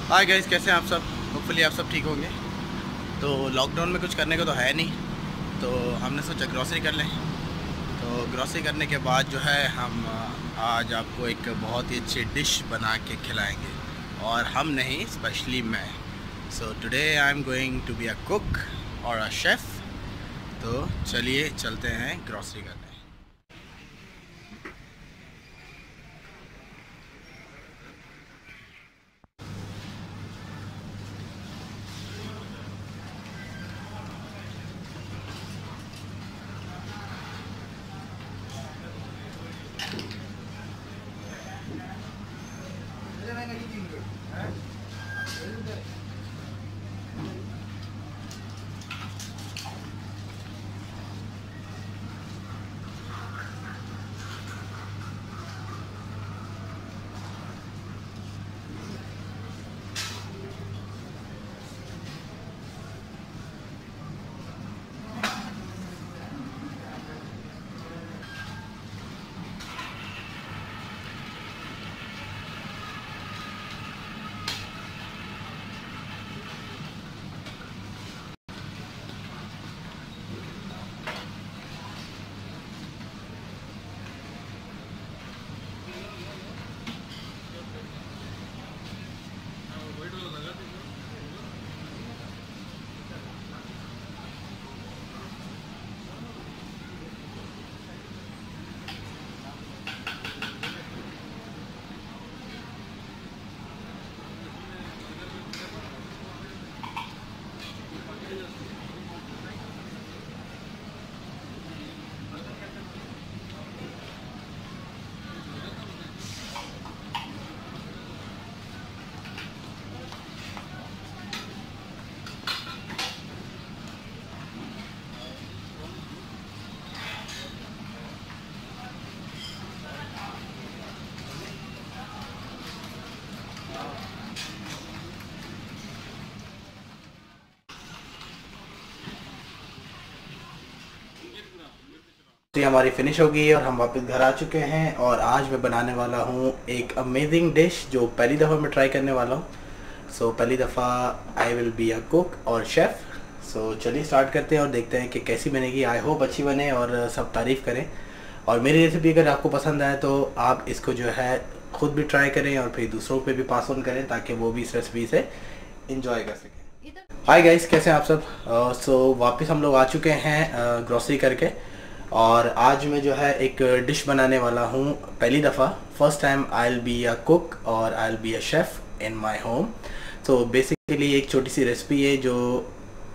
Hi guys, कैसे हैं आप सब। होपफुली आप सब ठीक होंगे। तो लॉकडाउन में कुछ करने को तो है नहीं, तो हमने सोचा ग्रॉसरी कर लें। तो ग्रॉसरी करने के बाद जो है हम आज आपको एक बहुत ही अच्छी डिश बना के खिलाएंगे। और हम नहीं, स्पेशली मैं। So today I am going to be a cook और अ शेफ़। तो चलिए चलते हैं ग्रॉसरी करने। तो ये हमारी फिनिश हो गई है और हम वापस घर आ चुके हैं। और आज मैं बनाने वाला हूँ एक अमेजिंग डिश जो पहली दफ़ा मैं ट्राई करने वाला हूँ। सो पहली दफ़ा आई विल बी अ कुक और शेफ़। सो चलिए स्टार्ट करते हैं और देखते हैं कि कैसी बनेगी। आई होप अच्छी बने और सब तारीफ़ करें। और मेरी रेसिपी अगर आपको पसंद आए तो आप इसको जो है ख़ुद भी ट्राई करें और फिर दूसरों पे भी पास ऑन करें ताकि वो भी इस रेसिपी से इंजॉय कर सकें। हाय गाइस, कैसे हैं आप सब। सो वापस हम लोग आ चुके हैं ग्रॉसरी करके। और आज मैं जो है एक डिश बनाने वाला हूँ पहली दफ़ा। First time I will be a cook और I will be a chef in my home. तो बेसिकली एक छोटी सी रेसिपी है जो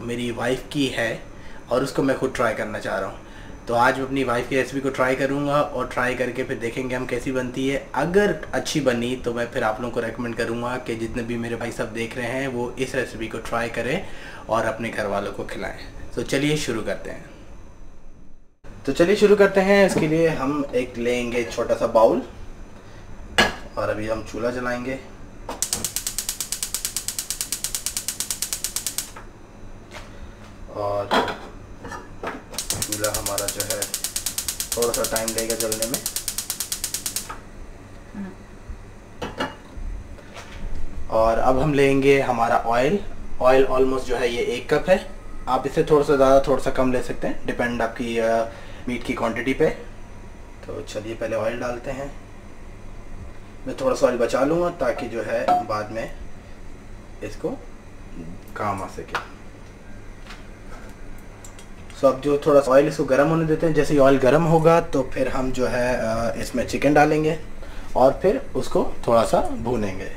मेरी वाइफ की है और उसको मैं खुद ट्राई करना चाह रहा हूँ। तो आज मैं अपनी वाइफ की रेसिपी को ट्राई करूँगा और ट्राई करके फिर देखेंगे हम कैसी बनती है। अगर अच्छी बनी तो मैं फिर आप लोगों को रेकमेंड करूँगा कि जितने भी मेरे भाई साहब देख रहे हैं वो इस रेसिपी को ट्राई करें और अपने घर वालों को खिलाएँ। तो चलिए शुरू करते हैं। तो चलिए शुरू करते हैं। इसके लिए हम एक लेंगे छोटा सा बाउल और अभी हम चूल्हा जलाएंगे। और चूल्हा हमारा जो है थोड़ा सा टाइम लेगा जलने में। और अब हम लेंगे हमारा ऑयल। ऑयल ऑलमोस्ट जो है ये 1 कप है। आप इससे थोड़ा सा ज़्यादा थोड़ा सा कम ले सकते हैं, डिपेंड आपकी मीट की क्वांटिटी पे। तो चलिए पहले ऑयल डालते हैं। मैं थोड़ा सा ऑयल बचा लूँगा ताकि जो है बाद में इसको काम आ सके। सो अब जो थोड़ा सा ऑयल इसको गर्म होने देते हैं। जैसे ही ऑयल गर्म होगा तो फिर हम जो है इसमें चिकन डालेंगे और फिर उसको थोड़ा सा भूनेंगे।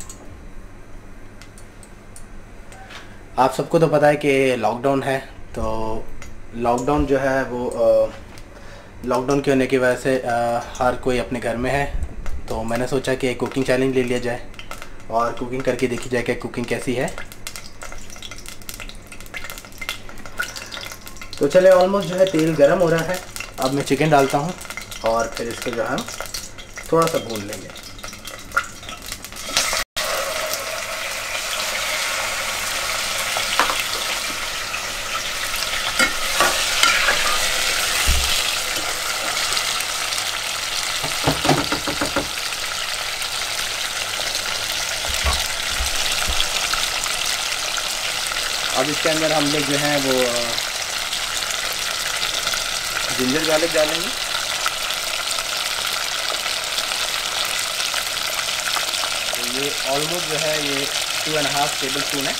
आप सबको तो पता है कि लॉकडाउन है। तो लॉकडाउन जो है वो लॉकडाउन के होने की वजह से हर कोई अपने घर में है। तो मैंने सोचा कि एक कुकिंग चैलेंज ले लिया जाए और कुकिंग करके देखी जाए कि कुकिंग कैसी है। तो चले, ऑलमोस्ट जो है तेल गरम हो रहा है। अब मैं चिकन डालता हूँ और फिर इसको जो है हम थोड़ा सा भून लेंगे। इसके अंदर हम लोग जो है वो जिंजर गार्लिक डालेंगे। तो ये ऑलमोस्ट जो है ये 2.5 टेबल स्पून है।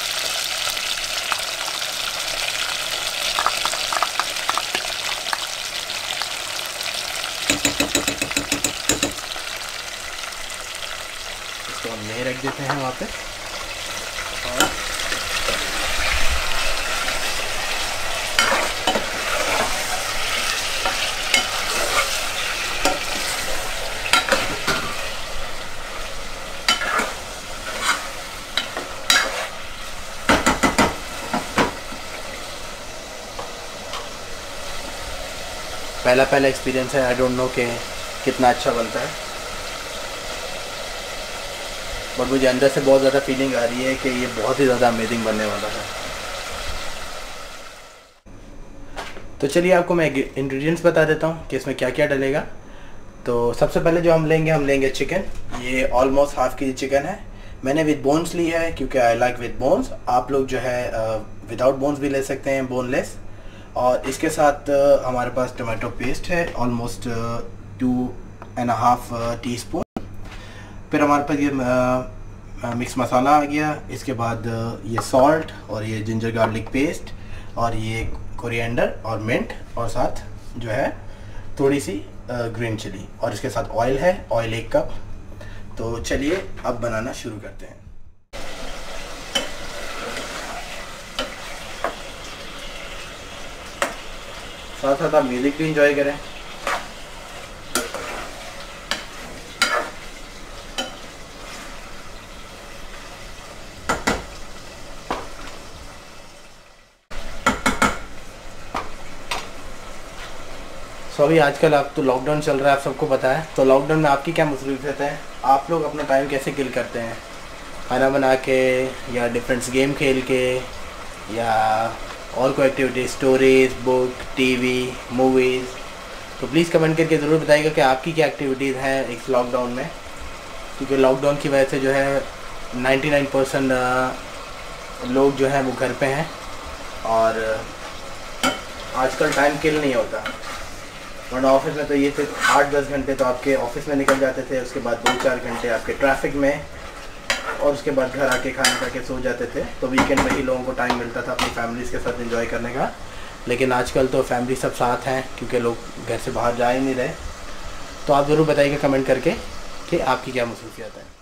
इसको हम यहीं रख देते हैं वहाँ पे। और पहला एक्सपीरियंस है, आई डोंट नो कि कितना अच्छा बनता है, बट मुझे अंदर से बहुत ज़्यादा फीलिंग आ रही है कि ये बहुत ही ज़्यादा अमेजिंग बनने वाला है। तो चलिए आपको मैं इंग्रेडिएंट्स बता देता हूँ कि इसमें क्या क्या डलेगा। तो सबसे पहले जो हम लेंगे चिकन। ये ऑलमोस्ट हाफ के जी चिकन है। मैंने विद बोन्स लिया है क्योंकि आई लाइक विद बोन्स। आप लोग जो है विदाउट बोन्स भी ले सकते हैं, बोनलेस। और इसके साथ हमारे पास टमाटो पेस्ट है ऑलमोस्ट 2.5 टीस्पून। फिर हमारे पास ये मिक्स मसाला आ गया। इसके बाद ये सॉल्ट और ये जिंजर गार्लिक पेस्ट और ये कोरिएंडर और मिंट और साथ जो है थोड़ी सी ग्रीन चिली। और इसके साथ ऑयल है, ऑयल 1 कप। तो चलिए अब बनाना शुरू करते हैं। साथ साथ आप म्यूजिक भी इंजॉय करें। अभी आजकल आप तो लॉकडाउन चल रहा है, आप सबको पता है। तो लॉकडाउन में आपकी क्या मसरूफियत है? आप लोग अपना टाइम कैसे किल करते हैं? खाना बना के या डिफरेंट गेम खेल के या और कोई activity, stories, book, TV, movies? तो प्लीज़ कमेंट करके ज़रूर बताइएगा कि आपकी क्या एक्टिविटीज़ हैं इस लॉकडाउन में। क्योंकि लॉकडाउन की वजह से जो है 99% लोग जो हैं वो घर पे हैं और आजकल टाइम किल नहीं होता। वरना ऑफिस में तो ये सिर्फ 8-10 घंटे तो आपके ऑफिस में निकल जाते थे, उसके बाद 2-4 घंटे आपके ट्रैफिक में, और उसके बाद घर आके खाना खा के सो जाते थे। तो वीकेंड में ही लोगों को टाइम मिलता था अपनी फैमिलीज़ के साथ एंजॉय करने का। लेकिन आजकल तो फैमिली सब साथ हैं क्योंकि लोग घर से बाहर जा ही नहीं रहे। तो आप ज़रूर बताइएगा कमेंट करके कि आपकी क्या मसरूफियत है।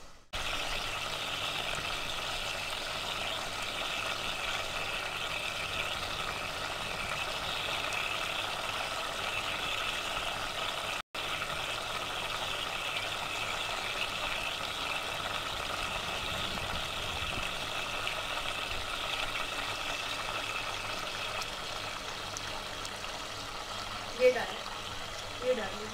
ये डालिए।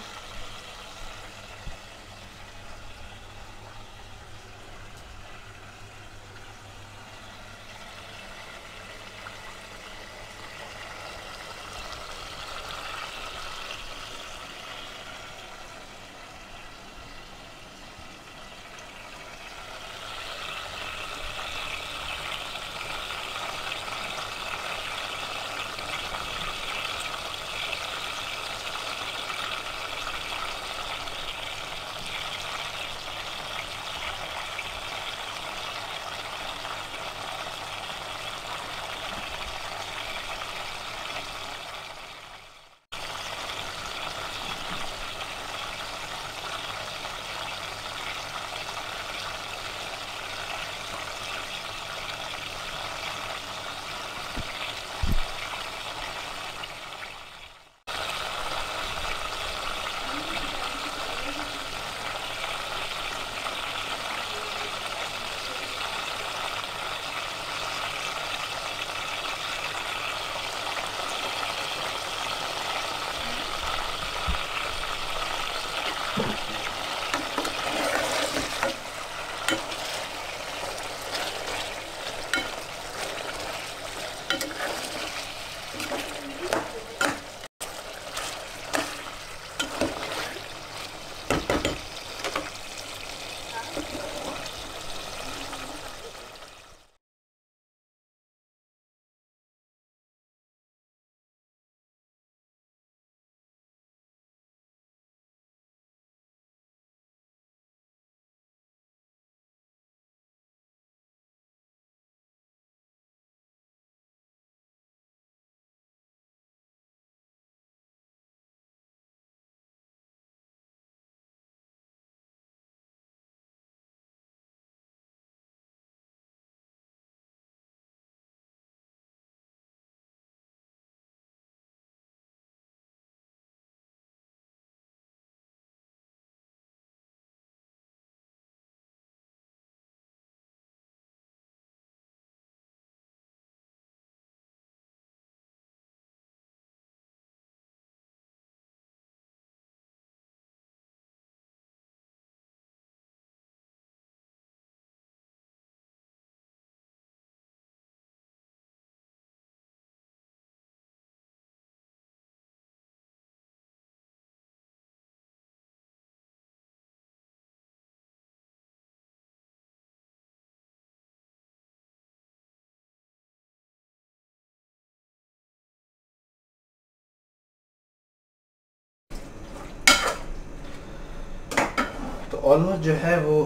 तो ऑलमोस्ट जो है वो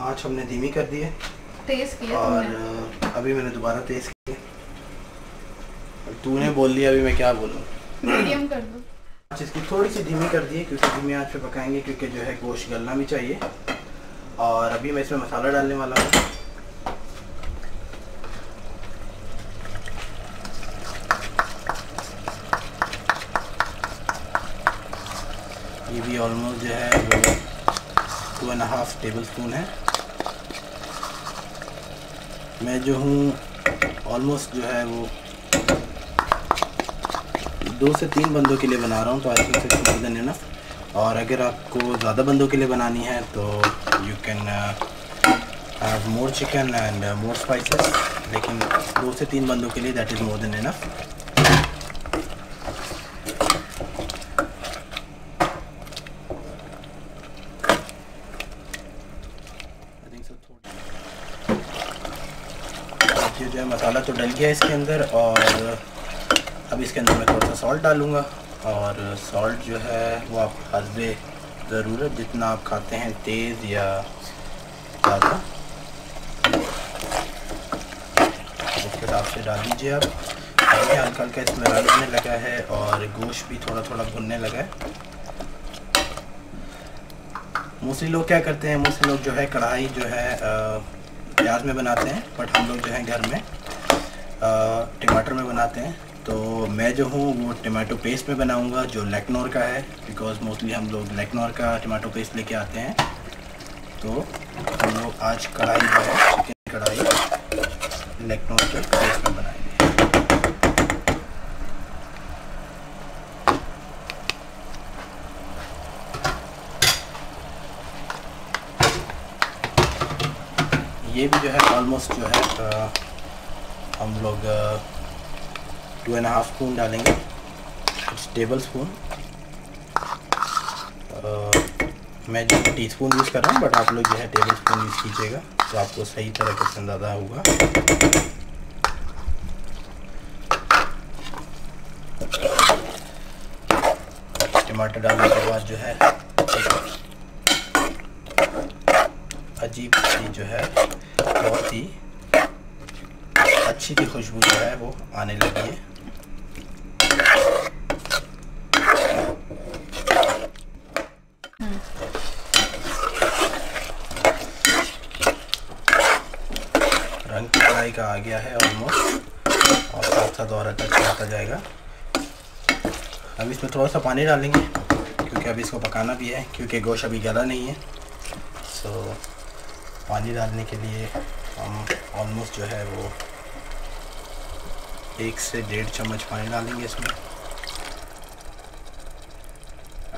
आँच हमने धीमी कर दी है टेस्ट किया और अभी मैंने दोबारा टेस्ट किया। तूने बोल दिया, अभी मैं क्या बोलूँ। मीडियम कर दो। आँच इसकी थोड़ी सी धीमी कर दी है क्योंकि धीमी आँच पे पकाएंगे, क्योंकि जो है गोश्त गलना भी चाहिए। और अभी मैं इसमें मसाला डालने वाला हूँ। ये भी ऑलमोस्ट जो है वो 2.5 टेबल स्पून है। मैं जो हूँ ऑलमोस्ट जो है वो 2 से 3 बंदों के लिए बना रहा हूँ, तो I think it's more than enough. और अगर आपको ज़्यादा बंदों के लिए बनानी है तो you can have more chicken and more spices, लेकिन 2 से 3 बंदों के लिए that is more than enough. जो है मसाला तो डल गया इसके अंदर, और अब इसके अंदर मैं थोड़ा सा सॉल्ट डालूँगा। और सॉल्ट जो है वो आप हस्बे ज़रूरत जितना आप खाते हैं, तेज़ या ज़्यादा, उसके हिसाब से डाल दीजिए आप। हल्का हल्का इसमें रंग आने लगा है और गोश्त भी थोड़ा थोड़ा भुनने लगा है। मोस्टली लोग क्या करते हैं, मोस्टली लोग जो है कढ़ाई जो है प्याज में बनाते हैं, बट हम लोग जो है घर में टमाटर में बनाते हैं। तो मैं जो हूँ वो टमाटो पेस्ट में बनाऊँगा जो लैक्नोर का है, बिकॉज़ मोस्टली हम लोग लैक्नोर का टमाटो पेस्ट लेके आते हैं। तो हम लोग आज कढ़ाई जो है चिकन कढ़ाई लैक्नोर के पेस्ट में बनाएंगे। ये भी जो है ऑलमोस्ट जो है हम लोग 2.5 स्पून डालेंगे, टेबल स्पून। मैं जो टीस्पून यूज़ कर रहा हूँ, बट आप लोग जो है टेबल स्पून यूज़ कीजिएगा तो आपको सही तरह से अंदाज़ा होगा। टमाटर डालने के बाद जो है अजीब सी जो है बहुत ही अच्छी सी खुशबू जो है वो आने लगी है। रंग की कढ़ाई का आ गया है ऑलमोस्ट, और साथ साथ और अच्छा आता जाएगा। अब इसमें थोड़ा सा पानी डालेंगे क्योंकि अभी इसको पकाना भी है, क्योंकि गोश्त अभी गला नहीं है। सो पानी डालने के लिए हम ऑलमोस्ट जो है वो 1 से 1.5 चम्मच पानी डालेंगे इसमें।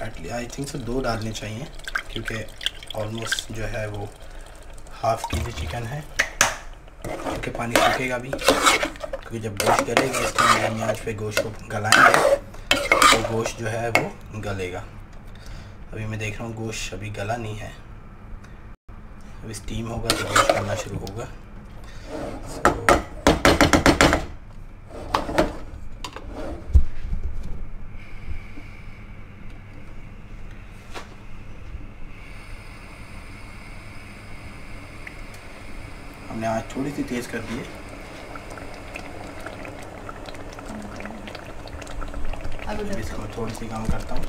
एटली आई थिंक सो 2 डालने चाहिए, क्योंकि ऑलमोस्ट जो है वो हाफ केजी चिकन है, क्योंकि पानी सूखेगा भी, क्योंकि जब गोश्त गलेगा इसके अंदर आँच पे गोश्त को गलाएंगे तो गोश्त जो है वो गलेगा। अभी मैं देख रहा हूँ गोश्त अभी गला नहीं है, अभी स्टीम होगा तो गोश्त करना शुरू होगा। हमने आज थोड़ी सी तेज़ कर दी है। अब इसको मैं थोड़ी सी कम करता हूँ।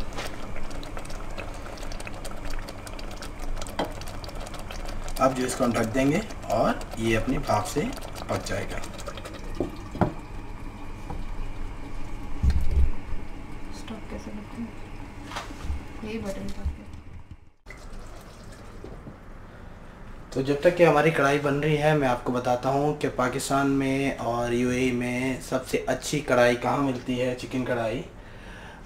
अब जो इसको हम ढक देंगे और ये अपनी भाप से पक जाएगा। स्टॉप कैसे करते हैं? यही बटन दबाते हैं। तो जब तक कि हमारी कढ़ाई बन रही है, मैं आपको बताता हूँ कि पाकिस्तान में और यूएई में सबसे अच्छी कढ़ाई कहाँ मिलती है, चिकन कढ़ाई।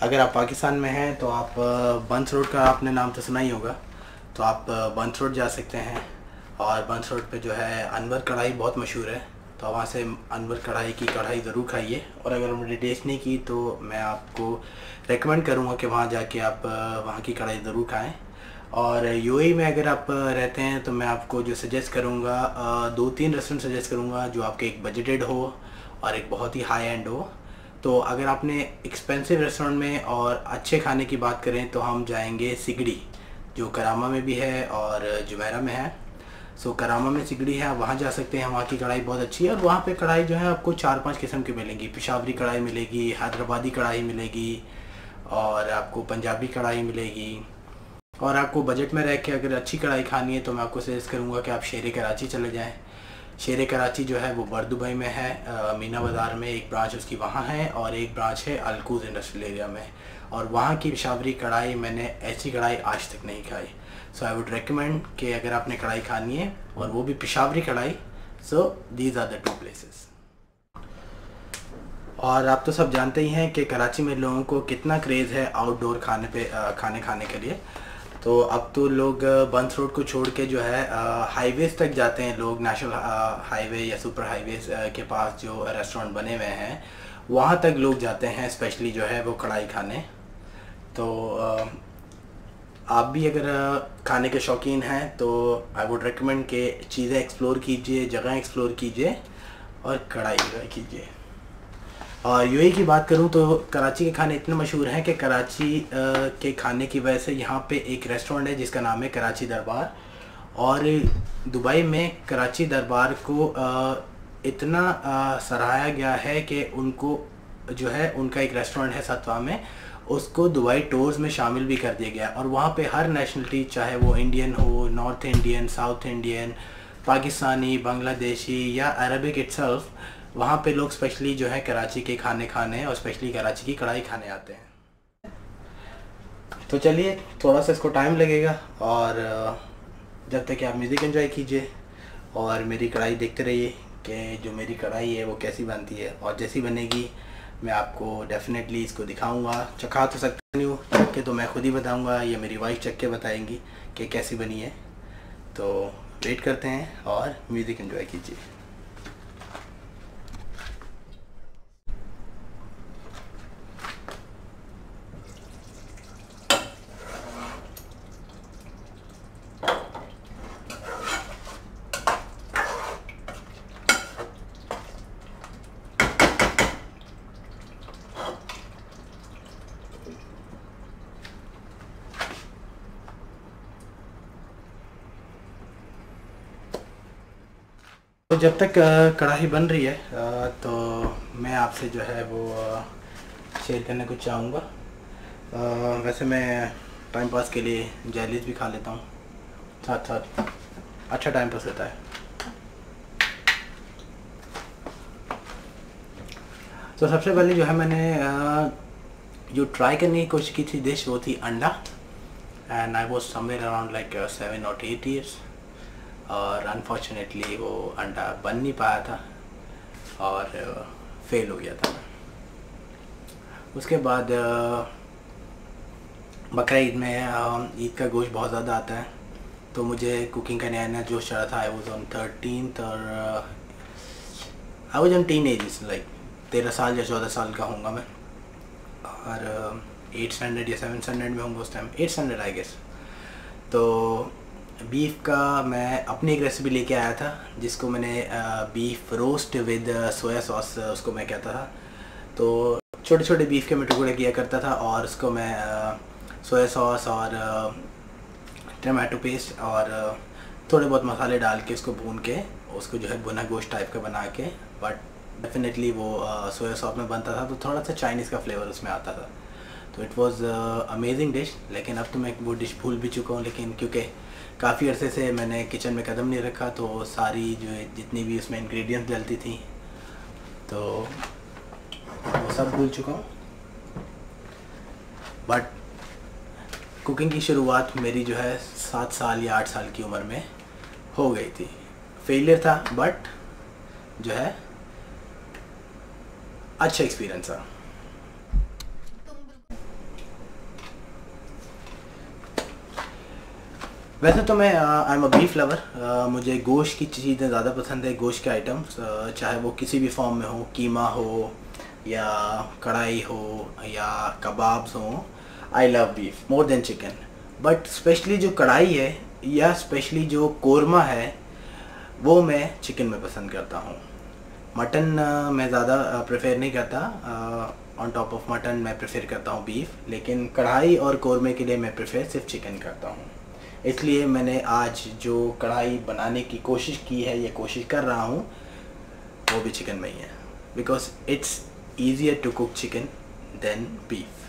अगर आप पाकिस्तान में हैं तो आप बंस रोड का आपने नाम तो सुना ही होगा, तो आप बंस रोड जा सकते हैं। और बंस रोड पे जो है अनवर कढ़ाई बहुत मशहूर है, तो वहाँ से अनवर कढ़ाई की कढ़ाई ज़रूर खाइए। और अगर हमने टेस्ट नहीं की तो मैं आपको रेकमेंड करूँगा कि वहाँ जाके आप वहाँ की कढ़ाई ज़रूर खाएँ। और यूएई में अगर आप रहते हैं तो मैं आपको जो सजेस्ट करूँगा 2-3 रेस्टोरेंट सजेस्ट करूँगा जो आपके एक बजटेड हो और एक बहुत ही हाई एंड हो। तो अगर आपने एक्सपेंसिव रेस्टोरेंट में और अच्छे खाने की बात करें तो हम जाएंगे सिगड़ी। जो करामा में भी है और जुमेरा में है। सो करामा में सिगड़ी है, आप वहाँ जा सकते हैं, वहाँ की कढ़ाई बहुत अच्छी है। और वहाँ पे कढ़ाई जो है आपको 4-5 किस्म की मिलेंगी। पेशावरी कढ़ाई मिलेगी, हैदराबादी कढ़ाई मिलेगी, और आपको पंजाबी कढ़ाई मिलेगी। और आपको बजट में रह के अगर अच्छी कढ़ाई खानी है तो मैं आपको सजेस्ट करूँगा कि आप शेर कराची चले जाएँ। शेर कराची जो है वो बरदुबई में है, मीना बाज़ार में एक ब्रांच उसकी वहाँ है, और एक ब्रांच है अलकूज इंडस्ट्रियल एरिया में। और वहाँ की पेशावरी कढ़ाई, मैंने ऐसी कढ़ाई आज तक नहीं खाई। सो आई वुड रेकमेंड कि अगर आपने कढ़ाई खानी है और वो भी Peshawari karahi, so these are the 2 places. और आप तो सब जानते ही हैं कि कराची में लोगों को कितना क्रेज़ है आउटडोर खाने खाने के लिए। तो अब तो लोग बंस रोड को छोड़ के जो है हाईवेज तक जाते हैं लोग। नेशनल हाईवे या सुपर हाईवेज के पास जो रेस्टोरेंट बने हुए हैं वहाँ तक लोग जाते हैं, स्पेशली जो है वो कढ़ाई खाने। तो आप भी अगर खाने के शौकीन हैं तो आई वुड रेकमेंड कि चीज़ें एक्सप्लोर कीजिए, जगह एक्सप्लोर कीजिए और कढ़ाई एंजॉय कीजिए। और यूएई की बात करूं तो कराची के खाने इतने मशहूर हैं कि कराची के खाने की वजह से यहाँ पे एक रेस्टोरेंट है जिसका नाम है कराची दरबार। और दुबई में कराची दरबार को इतना सराहाया गया है कि उनको जो है उनका एक रेस्टोरेंट है सतवा में, उसको दुबई टूर्स में शामिल भी कर दिया गया। और वहाँ पे हर नेशनलिटी, चाहे वो इंडियन हो, north Indian, south Indian, Pakistani, Bangladeshi या अरबिक इटसेल्फ, वहाँ पे लोग स्पेशली जो है कराची के खाने और स्पेशली कराची की कढ़ाई खाने आते हैं। तो चलिए, थोड़ा सा इसको टाइम लगेगा और जब तक आप म्यूज़िक एंजॉय कीजिए और मेरी कढ़ाई देखते रहिए कि जो मेरी कढ़ाई है वो कैसी बनती है। और जैसी बनेगी मैं आपको डेफिनेटली इसको दिखाऊंगा। चखा तो सकता नहीं हूँ, चख के तो मैं खुद ही बताऊंगा या मेरी वाइफ चख के बताएंगी कि कैसी बनी है। तो वेट करते हैं और म्यूज़िक एंजॉय कीजिए। तो जब तक कढ़ाई बन रही है तो मैं आपसे जो है वो शेयर करने को चाहूँगा। वैसे मैं टाइम पास के लिए जैलीज भी खा लेता हूँ साथ साथ, अच्छा टाइम पास होता है। तो सबसे पहले जो है मैंने जो ट्राई करने की कोशिश की थी डिश वो थी अंडा, and I was somewhere around like 7 or 8 years। और अनफॉर्चुनेटली वो अंडा बन नहीं पाया था और फेल हो गया था। उसके बाद बकरा ईद में ईद का गोश्त बहुत ज़्यादा आता है, तो मुझे कुकिंग का नया नया जोश चढ़ा था। आई वॉज ऑन 13th और I was on teen age, like 13 साल या 14 साल का होऊंगा मैं, और 8th standard या 7th standard में होंगे उस time, 8th standard I guess. तो बीफ का मैं अपनी एक रेसिपी लेके आया था जिसको मैंने beef roast with soya sauce उसको मैं कहता था। तो छोटे छोटे बीफ के मैं टुकड़े किया करता था और उसको मैं सोया सॉस और टमाटो पेस्ट और थोड़े बहुत मसाले डाल के उसको भून के उसको जो है भुना गोश्त टाइप का बना के, बट डेफिनेटली वो सोया सॉस में बनता था तो थोड़ा सा चाइनीज़ का फ्लेवर उसमें आता था। तो इट वाज अमेजिंग डिश। लेकिन अब तो मैं वो डिश भूल भी चुका हूँ, लेकिन क्योंकि काफ़ी अरसे से मैंने किचन में कदम नहीं रखा तो सारी जो है जितनी भी उसमें इंग्रेडिएंट्स डलती थी तो वो सब भूल चुका हूँ। बट कुकिंग की शुरुआत मेरी जो है 7 साल या 8 साल की उम्र में हो गई थी। फेलियर था बट जो है अच्छा एक्सपीरियंस था। वैसे तो मैं I am a beef lover. मुझे गोश्त की चीज़ें ज़्यादा पसंद है, गोश्त के आइटम्स, चाहे वो किसी भी फॉर्म में हो, कीमा हो या कढ़ाई हो या कबाब्स हो। I love beef more than chicken, but specially जो कढ़ाई है या स्पेशली जो कोरमा है वो मैं चिकन में पसंद करता हूँ। मटन मैं ज़्यादा प्रेफर नहीं करता, ऑन टॉप ऑफ मटन मैं प्रेफर करता हूँ बीफ, लेकिन कढ़ाई और कोरमे के लिए मैं प्रेफर सिर्फ चिकन करता हूँ। इसलिए मैंने आज जो कढ़ाई बनाने की कोशिश की है या कोशिश कर रहा हूँ वो भी चिकन में ही है, because it's easier to cook chicken than beef.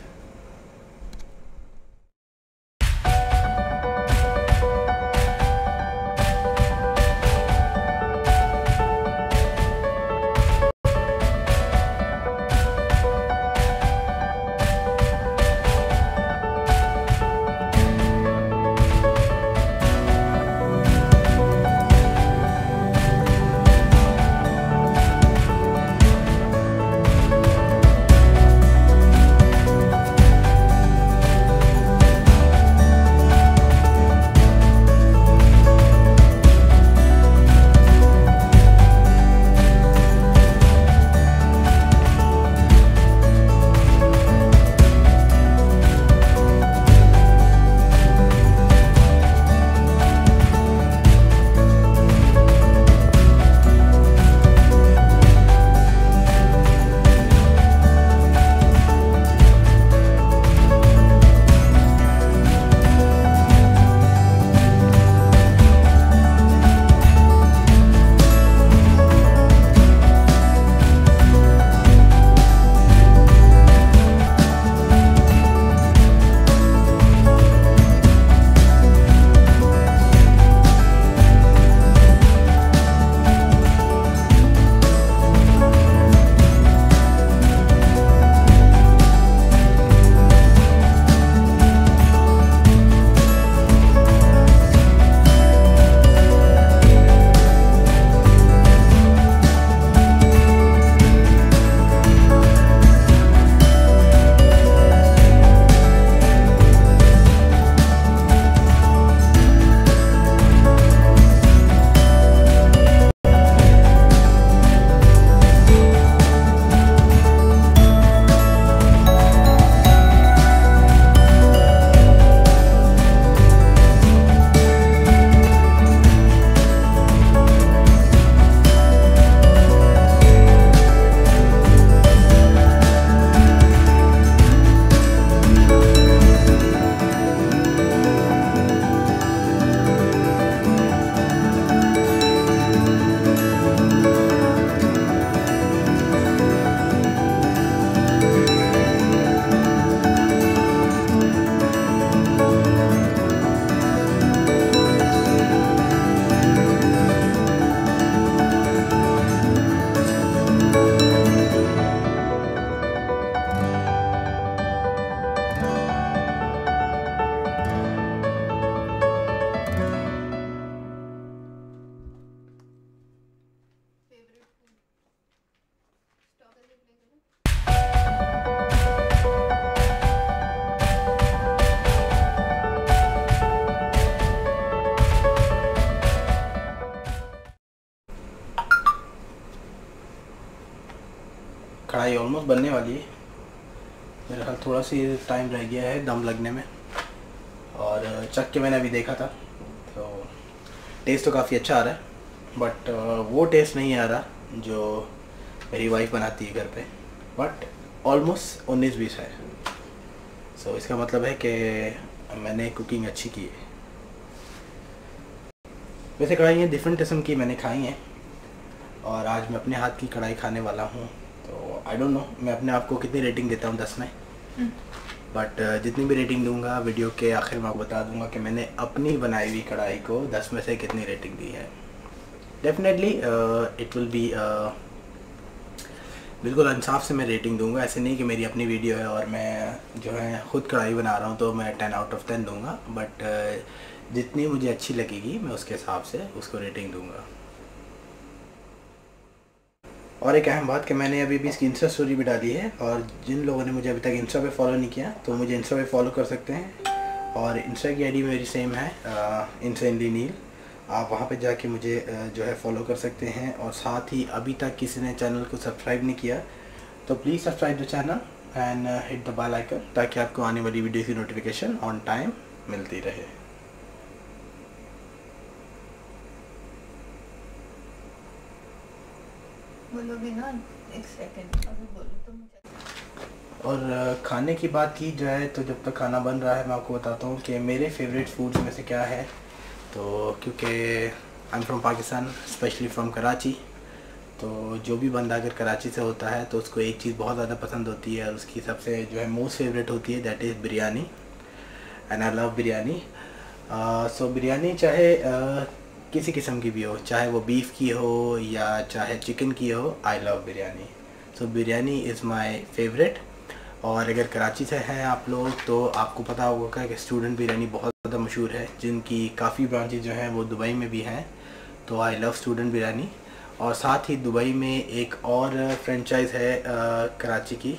Karahi almost बनने वाली है, मेरे ख्याल थोड़ा सी टाइम रह गया है दम लगने में। और चख के मैंने अभी देखा था तो टेस्ट तो काफ़ी अच्छा आ रहा है, बट वो टेस्ट नहीं आ रहा जो मेरी वाइफ बनाती है घर पे, बट ऑलमोस्ट 19-20 है। सो इसका मतलब है कि मैंने कुकिंग अच्छी की है। वैसे कढ़ाइयाँ डिफरेंट किस्म की मैंने खाई हैं और आज मैं अपने हाथ की कढ़ाई खाने वाला हूँ। तो आई डोंट नो मैं अपने आप को कितनी रेटिंग देता हूँ 10 में, बट जितनी भी रेटिंग दूंगा वीडियो के आखिर में आपको बता दूंगा कि मैंने अपनी बनाई हुई कढ़ाई को 10 में से कितनी रेटिंग दी है। डेफिनेटली इट विल बी बिल्कुल इंसाफ से मैं रेटिंग दूंगा। ऐसे नहीं कि मेरी अपनी वीडियो है और मैं जो है ख़ुद कढ़ाई बना रहा हूँ तो मैं 10 आउट ऑफ 10 दूंगा, बट जितनी मुझे अच्छी लगेगी मैं उसके हिसाब से उसको रेटिंग दूंगा। और एक अहम बात कि मैंने अभी भी इसकी इंस्टा स्टोरी भी डाली है, और जिन लोगों ने मुझे अभी तक इंस्टा पे फॉलो नहीं किया तो मुझे इंस्टा पे फॉलो कर सकते हैं। और इंस्टा की आईडी मेरी सेम है इंसेनली नील, आप वहाँ पे जाके मुझे जो है फॉलो कर सकते हैं। और साथ ही अभी तक किसी ने चैनल को सब्सक्राइब नहीं किया तो please subscribe the channel and hit the bell icon, ताकि आपको आने वाली वीडियो की नोटिफिकेशन ऑन टाइम मिलती रहे। बोलोगे ना एक सेकंड, अभी बोलो तो मुझे और खाने की बात की जाए तो जब तक खाना बन रहा है मैं आपको बताता हूँ कि मेरे फेवरेट फूड्स में से क्या है। तो क्योंकि I am from Pakistan, specially from Karachi, तो जो भी बंदा अगर कराची से होता है तो उसको एक चीज़ बहुत ज़्यादा पसंद होती है, उसकी सबसे जो है मोस्ट फेवरेट होती है, that is biryani. And I love biryani. So biryani चाहे किसी किस्म की भी हो, चाहे वो बीफ की हो या चाहे चिकन की हो, आई love biryani. So biryani is my favourite. और अगर कराची से हैं आप लोग तो आपको पता होगा कि स्टूडेंट बिरयानी बहुत ज़्यादा मशहूर है, जिनकी काफ़ी ब्रांचेज जो हैं वो दुबई में भी हैं। तो आई लव स्टूडेंट बिरयानी। और साथ ही दुबई में एक और फ्रेंचाइज़ है कराची की,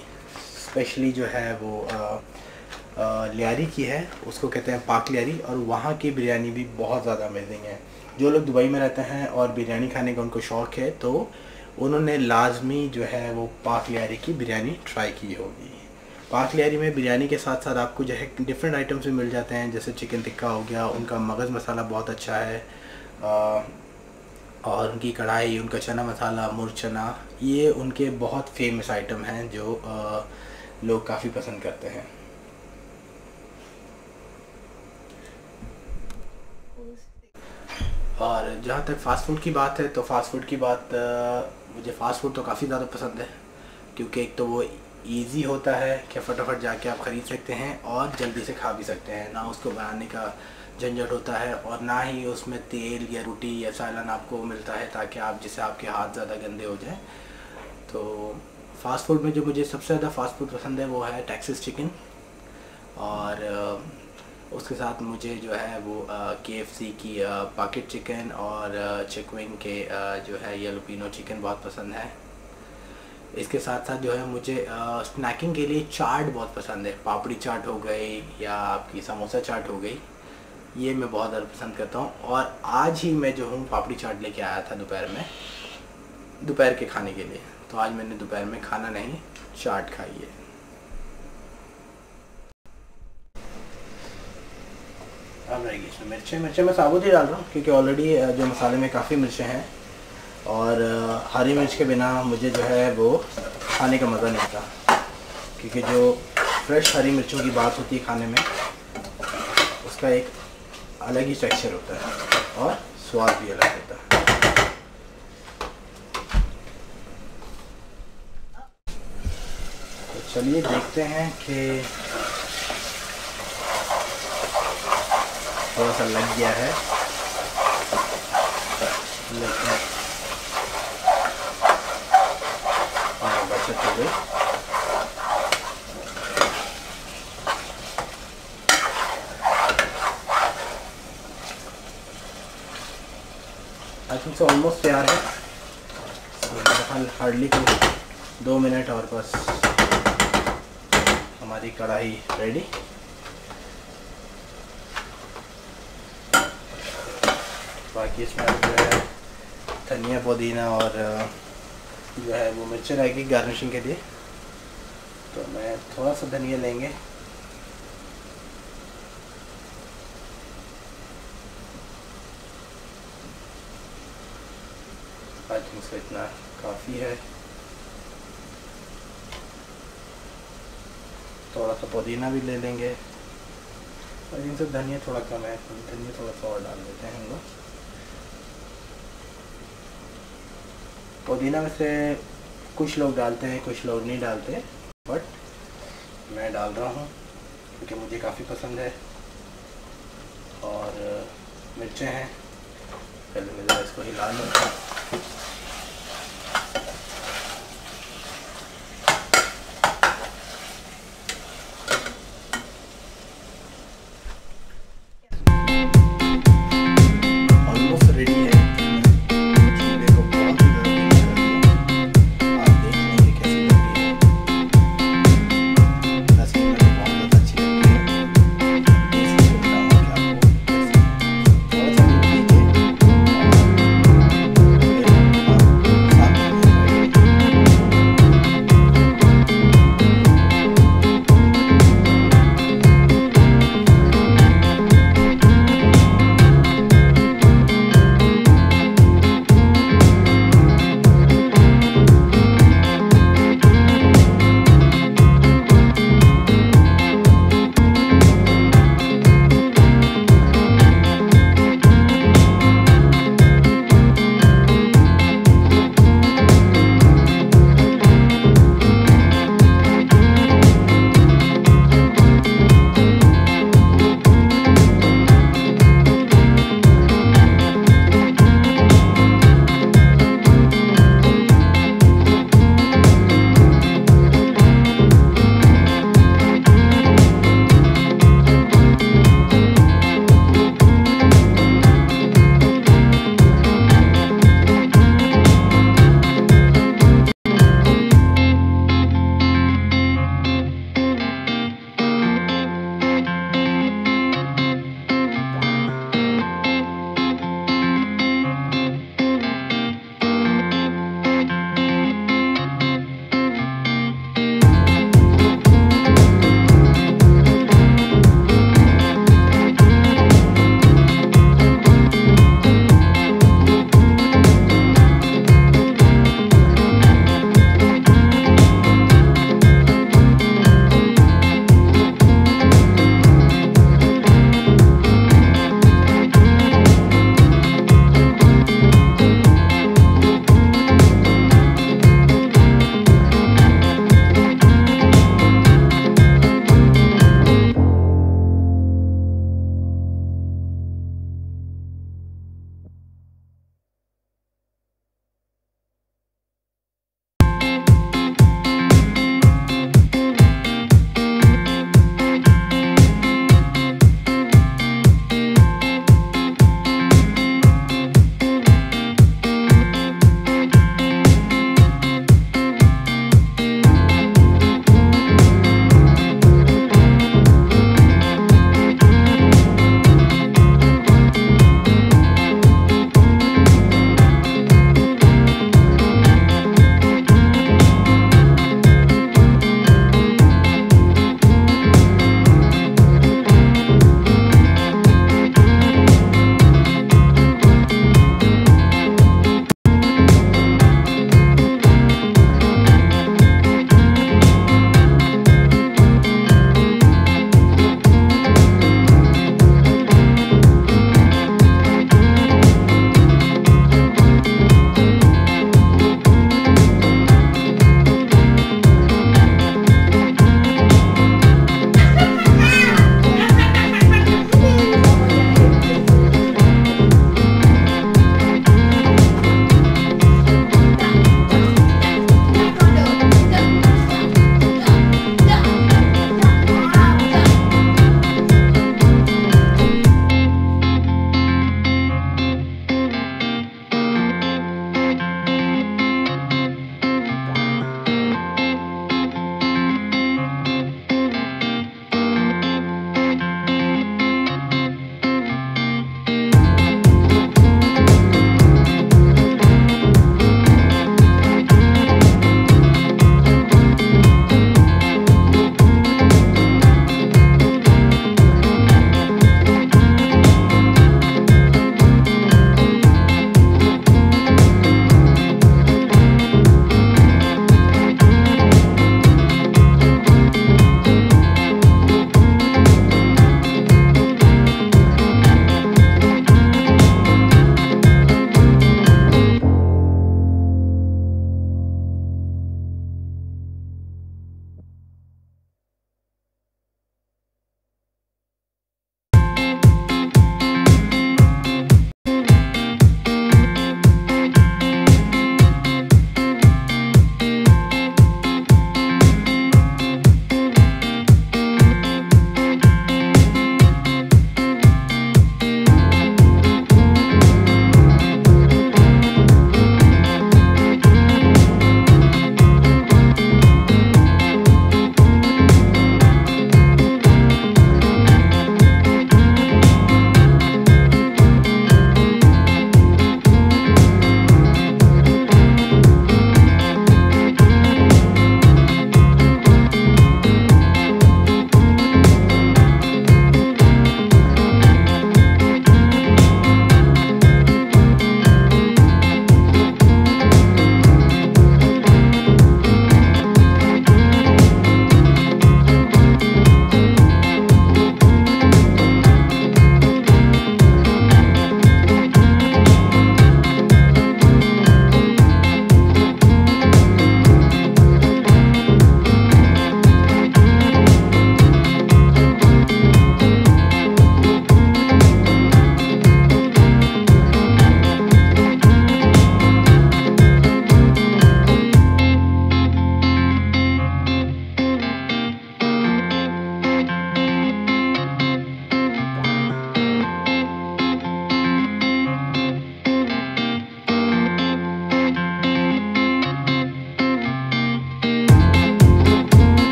स्पेशली जो है वो लियारी की है, उसको कहते हैं पाक लियारी, और वहाँ की बिरयानी भी बहुत ज़्यादा अमेजिंग है। जो लोग दुबई में रहते हैं और बिरयानी खाने का उनको शौक़ है तो उन्होंने लाजमी जो है वो पाक लियारी की बिरयानी ट्राई की होगी। पाक लियारी में बिरयानी के साथ साथ आपको जो है डिफरेंट आइटम्स भी मिल जाते हैं, जैसे चिकन टिक्का हो गया, उनका मगज़ मसाला बहुत अच्छा है, और उनकी कढ़ाई, उनका चना मसाला, मुर्च चना, ये उनके बहुत फेमस आइटम हैं जो लोग काफ़ी पसंद करते हैं। और जहाँ तक फ़ास्ट फूड की बात है तो फ़ास्ट फूड की बात मुझे फ़ास्ट फूड तो काफ़ी ज़्यादा पसंद है, क्योंकि एक तो वो इजी होता है कि फटाफट जाके आप ख़रीद सकते हैं और जल्दी से खा भी सकते हैं, ना उसको बनाने का झंझट होता है, और ना ही उसमें तेल या रोटी या सालन आपको मिलता है ताकि आप जिससे आपके हाथ ज़्यादा गंदे हो जाएं। तो फ़ास्ट फूड में जो मुझे सबसे ज़्यादा फ़ास्ट फूड पसंद है वो है टेक्सास चिकन, और उसके साथ मुझे जो है वो KFC की पॉकेट चिकन और चिकविंग के जो है येलोपिनो चिकन बहुत पसंद है। इसके साथ साथ जो है मुझे स्नैकिंग के लिए चाट बहुत पसंद है, पापड़ी चाट हो गई या आपकी समोसा चाट हो गई, ये मैं बहुत ज़्यादा पसंद करता हूँ। और आज ही मैं जो हूँ पापड़ी चाट लेके आया था दोपहर के खाने के लिए, तो आज मैंने दोपहर में खाना नहीं, चाट खाई है। अब रहेगी इसमें मिर्चें मैं साबुत ही डाल रहा हूँ, क्योंकि ऑलरेडी जो मसाले में काफ़ी मिर्चें हैं, और हरी मिर्च के बिना मुझे जो है वो खाने का मज़ा नहीं आता, क्योंकि जो फ्रेश हरी मिर्चों की बात होती है खाने में, उसका एक अलग ही टेक्सचर होता है और स्वाद भी अलग होता है। तो चलिए देखते हैं कि थोड़ा सा लग गया है, लेकिन बचत हो गई। आई थिंक सो ऑलमोस्ट तैयार है, हार्डली कोई 2 मिनट और बस हमारी कढ़ाई रेडी। बाकी इसमें जो है धनिया, पुदीना और जो है वो मिर्चें रहेगी गार्निशिंग के लिए, तो मैं थोड़ा सा धनिया लेंगे। आई थिंक सो इतना काफ़ी है। थोड़ा सा पुदीना भी ले लेंगे। आई थिंक सो धनिया थोड़ा कम है, धनिया थोड़ा सा और डाल देते हैं हम लोग। पुदीना में से कुछ लोग डालते हैं, कुछ लोग नहीं डालते, बट मैं डाल रहा हूँ क्योंकि मुझे काफ़ी पसंद है। और मिर्चें हैं, पहले मैं ज़रा इसको हिला लूँ।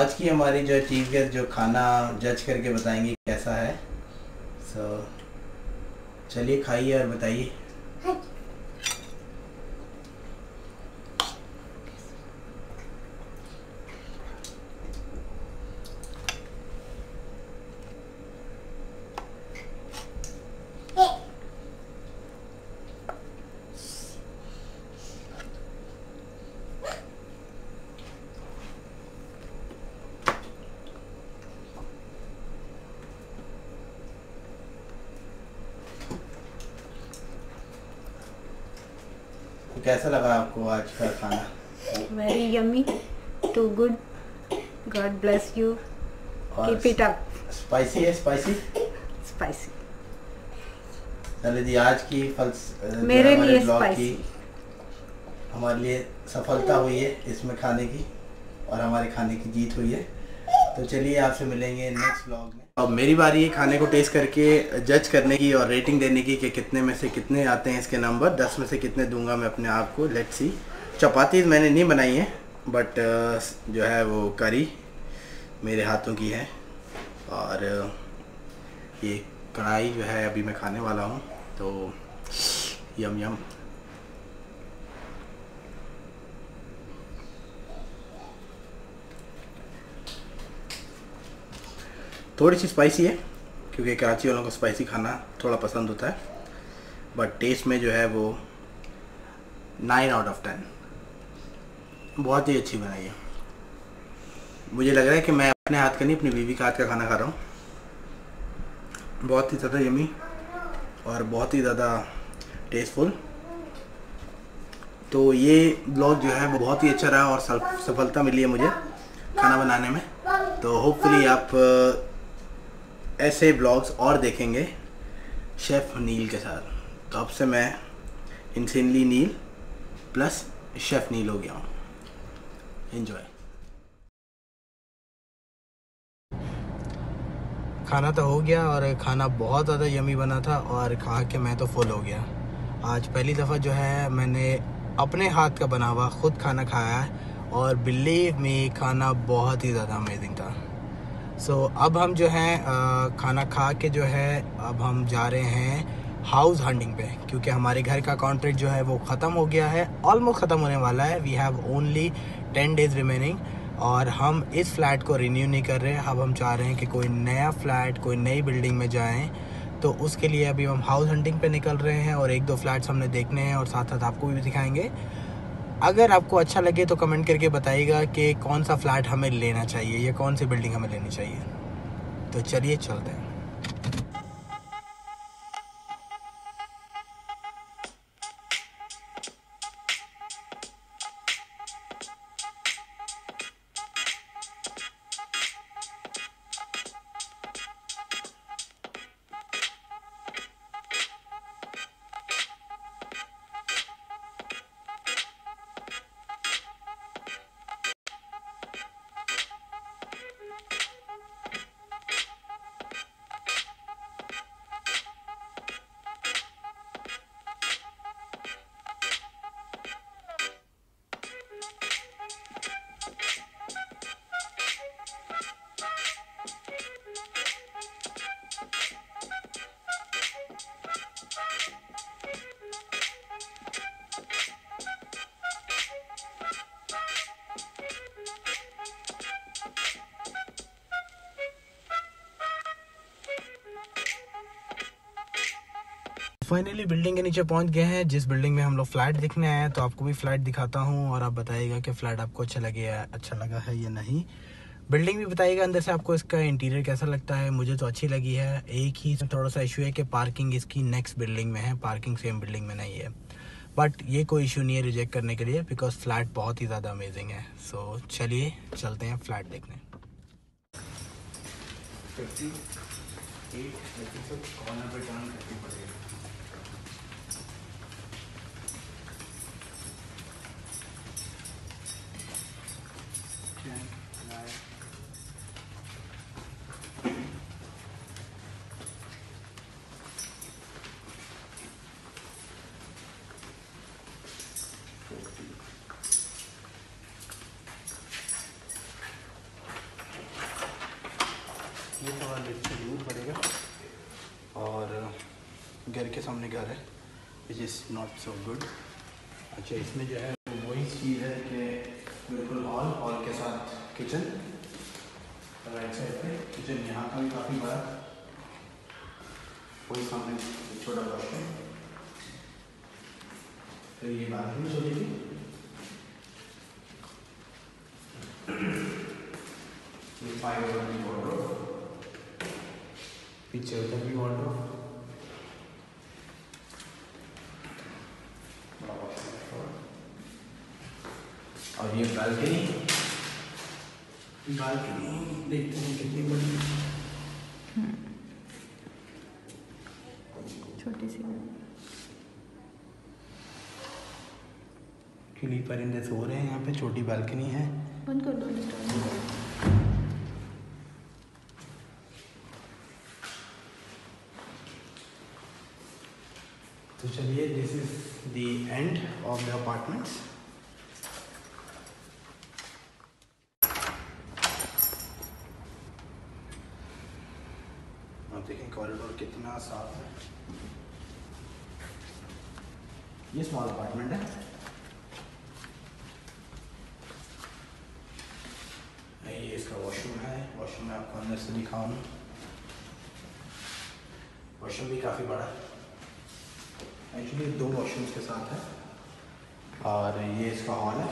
आज की हमारी जो चीफ गेस्ट जो खाना जज करके बताएंगे कैसा है। सो चलिए खाइए और बताइए। तो कैसा लगा आपको आज का खाना? Very yummy, too good. God bless you. Keep it up. Spicy है? Spicy Spicy. चलिए जी, आज की मेरे लिए ब्लॉग की स्पाइसी। हमारे लिए सफलता हुई है इसमें खाने की, और हमारे खाने की जीत हुई है। तो चलिए आपसे मिलेंगे नेक्स्ट व्लॉग में। अब मेरी बारी है खाने को टेस्ट करके जज करने की और रेटिंग देने की कि कितने में से कितने आते हैं इसके नंबर। 10 में से कितने दूंगा मैं अपने आप को। Let's see. चपाती मैंने नहीं बनाई है, बट जो है वो करी मेरे हाथों की है, और ये कढ़ाई जो है अभी मैं खाने वाला हूँ। तो यम यम। थोड़ी सी स्पाइसी है क्योंकि कराची वालों को स्पाइसी खाना थोड़ा पसंद होता है, बट टेस्ट में जो है वो 9 आउट ऑफ 10 बहुत ही अच्छी बनाई है। मुझे लग रहा है कि मैं अपने हाथ का नहीं, अपनी बीवी का हाथ का खाना खा रहा हूँ। बहुत ही ज़्यादा यमी और बहुत ही ज़्यादा टेस्टफुल। तो ये ब्लॉग जो है वो बहुत ही अच्छा रहा और सफलता मिली है मुझे खाना बनाने में। तो होपफुली आप ऐसे ब्लॉग्स और देखेंगे शेफ़ नील के साथ। तो अब से मैं इंसेनली नील प्लस शेफ़ नील हो गया हूँ। एंजॉय। खाना तो हो गया और खाना बहुत ज़्यादा यमी बना था, और खा के मैं तो फुल हो गया। आज पहली दफ़ा जो है मैंने अपने हाथ का बना हुआ ख़ुद खाना खाया है, और बिलीव मी खाना बहुत ही ज़्यादा अमेजिंग था। सो अब हम जो है खाना खा के जो है अब हम जा रहे हैं हाउस हंटिंग पे, क्योंकि हमारे घर का कॉन्ट्रैक्ट जो है वो ख़त्म हो गया है, ऑलमोस्ट ख़त्म होने वाला है। We have only 10 days remaining, और हम इस फ्लैट को रिन्यू नहीं कर रहे। अब हम चाह रहे हैं कि कोई नया फ्लैट, कोई नई बिल्डिंग में जाएं। तो उसके लिए अभी हम हाउस हंटिंग पे निकल रहे हैं, और 1-2 फ्लैट्स हमने देखने हैं और साथ साथ आपको भी दिखाएंगे। अगर आपको अच्छा लगे तो कमेंट करके बताइएगा कि कौन सा फ्लैट हमें लेना चाहिए या कौन सी बिल्डिंग हमें लेनी चाहिए। तो चलिए चलते हैं। फाइनली बिल्डिंग के नीचे पहुंच गए हैं, जिस बिल्डिंग में हम लोग फ्लैट देखने आए हैं। तो आपको भी फ्लैट दिखाता हूं, और आप बताइएगा कि फ्लैट आपको अच्छा लगा है या नहीं। बिल्डिंग भी बताइएगा अंदर से आपको इसका इंटीरियर कैसा लगता है। मुझे तो अच्छी लगी है। एक ही थोड़ा सा इशू है कि पार्किंग इसकी नेक्स्ट बिल्डिंग में है, पार्किंग सेम बिल्डिंग में नहीं है, बट ये कोई इशू नहीं है रिजेक्ट करने के लिए, बिकॉज फ्लैट बहुत ही ज़्यादा अमेजिंग है। सो चलिए चलते हैं फ्लैट देखने। 58 कॉर्नर पे टर्न करनी पड़ेगी। थोड़ा लिफ्ट से दूर पड़ेगा और घर के सामने घर है which is not so good. अच्छा, इसमें जो है वही चीज़ है कि बिल्कुल हॉल के साथ किचन, राइट साइड पे किचन, यहाँ का भी काफ़ी बड़ा, वही सामने छोटा वॉशरूम, फिर ये बालकनी छोटी थी, ये 5 ओवर की वार्डरोब, पीछे उधर भी वार्डरोब, बड़ा वॉशरूम, और ये बालकनी देखते हैं कितनी बड़ी, छोटी सी। किली परिंदे सो रहे हैं यहाँ पे, छोटी बालकनी है। बंद कर दो, डिस्टर्ब नहीं करो। तो चलिए, this is the end of the apartments. आप देखें कॉरिडोर कितना साफ है। ये स्मॉल अपार्टमेंट है। ये इसका वॉशरूम है। वॉशरूम में आपको अंदर से दिखाऊँ। वॉशरूम भी काफ़ी बड़ा है, एक्चुअली 2 वॉशरूम्स के साथ है। और ये इसका हॉल है।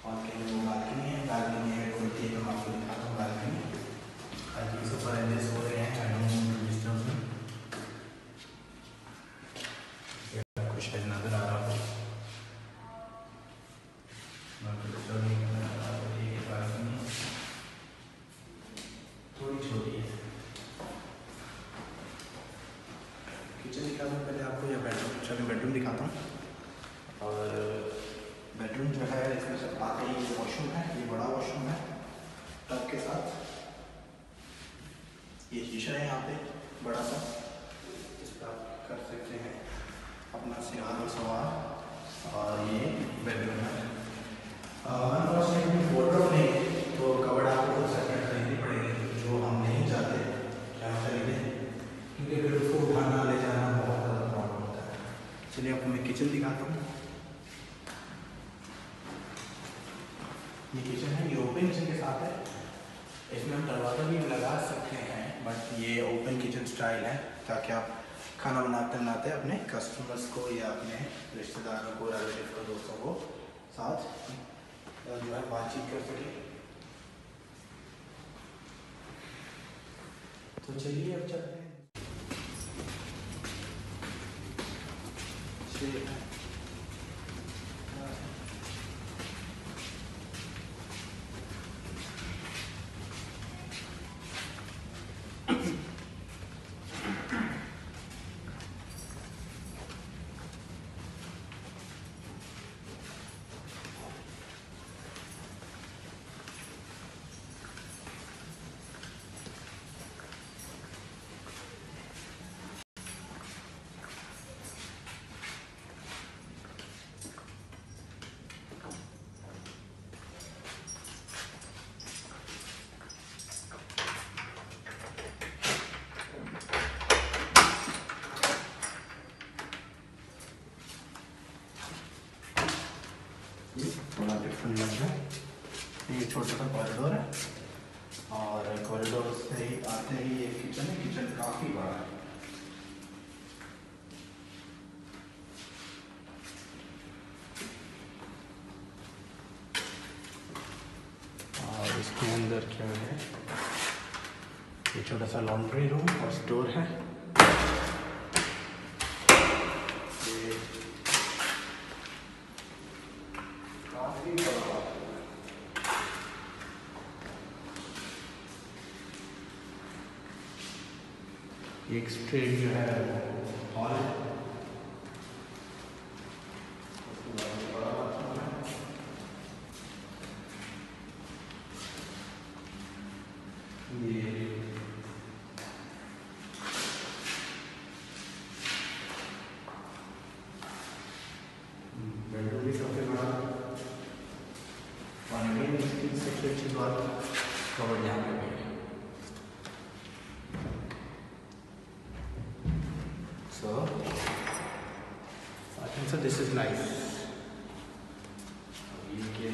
हॉल के लिए वो बालकनी है। बालकनी है खुलती है, तो मैं आपको दिखाता हूँ बालकनी। आज ये सुपर एंजल्स हो रहे हैं, I don't want to disturb them. कुछ शायद नज़र आ रहा हो, मैं तो डिस्टर्ब नहीं करना चाह रहा। ये बालकनी थोड़ी छोटी है। किचन दिखाता हूँ पहले आपको, या बेडरूम, चलो बेडरूम दिखाता हूँ। और बेडरूम जो है इसमें सब आते ही वॉशरूम है। ये बड़ा वॉशरूम है टब के साथ। ये शीशा है यहाँ पे बड़ा सा, इस पर आप कर सकते हैं अपना सिरार और सवार। और ये बेडरूम है। अनफॉर्चुनेटली वार्डरोब नहीं है, तो कबर्ड आपको सेपरेट खरीदनी पड़ेगी, जो हम नहीं चाहते यहाँ खरीदें, क्योंकि फिर उसको उठाना ले जाना बहुत ज़्यादा प्रॉब्लम होता है। चलिए आपको मैं किचन दिखाता हूँ। ये किचन है, ये ओपन किचन के साथ है। इसमें हम दरवाज़ा भी लगा सकते हैं, बट ये ओपन किचन स्टाइल है, ताकि आप खाना बनाते बनाते अपने कस्टमर्स को या अपने रिश्तेदारों को, रिलेटिव को, दोस्तों को साथ जो है बातचीत कर सकें। तो चलिए अब चलते हैं। थोड़ा डिफरेंट लग रहा है। ये छोटा सा कॉरिडोर है, और कॉरिडोर से ही आते ही ये किचन है। किचन काफ़ी बड़ा है। और इसके अंदर क्या है, ये छोटा सा लॉन्ड्री रूम और स्टोर है। एक स्ट्रेट जो है हॉल है। ये बेडरूम भी सबसे बड़ा। और सबसे अच्छी बात, कबर्ड यहाँ पे भी है। So I think so this is nice. ये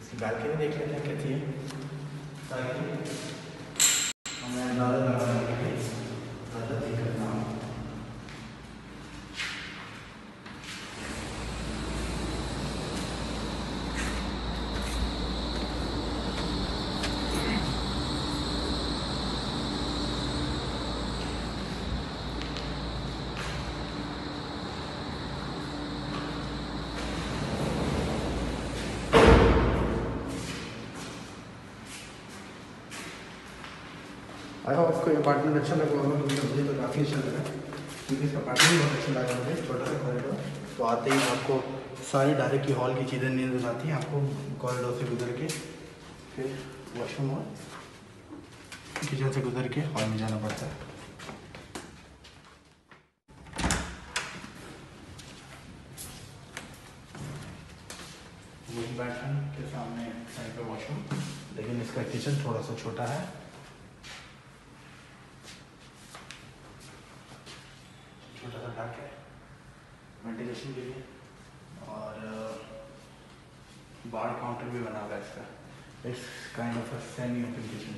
इसकी बालकनी देख लेते हैं कैसी है ताकि हमें ज़्यादा लगाने के लिए ज़्यादा दिक्कत ना हो। आई होप आपको अपार्टमेंट अच्छा लगा होगा, क्योंकि मुझे तो काफ़ी अच्छा लगा, क्योंकि इसका अपार्टमेंट बहुत अच्छा लगा मुझे, छोटा सा कॉरिडोर। तो आते ही आपको सारी डायरेक्ट की हॉल की चीज़ें नहीं नजर आती हैं, आपको कॉरिडोर से गुजर के फिर वॉशरूम और किचन से गुजर के हॉल में जाना पड़ता है। बैठन के सामने साइड पे वॉशरूम, लेकिन इसका किचन थोड़ा सा छोटा है। छोटा सा डाक है वेंटिलेशन के लिए, और बार काउंटर भी बना हुआ है इसका। It's kind of a semi open kitchen.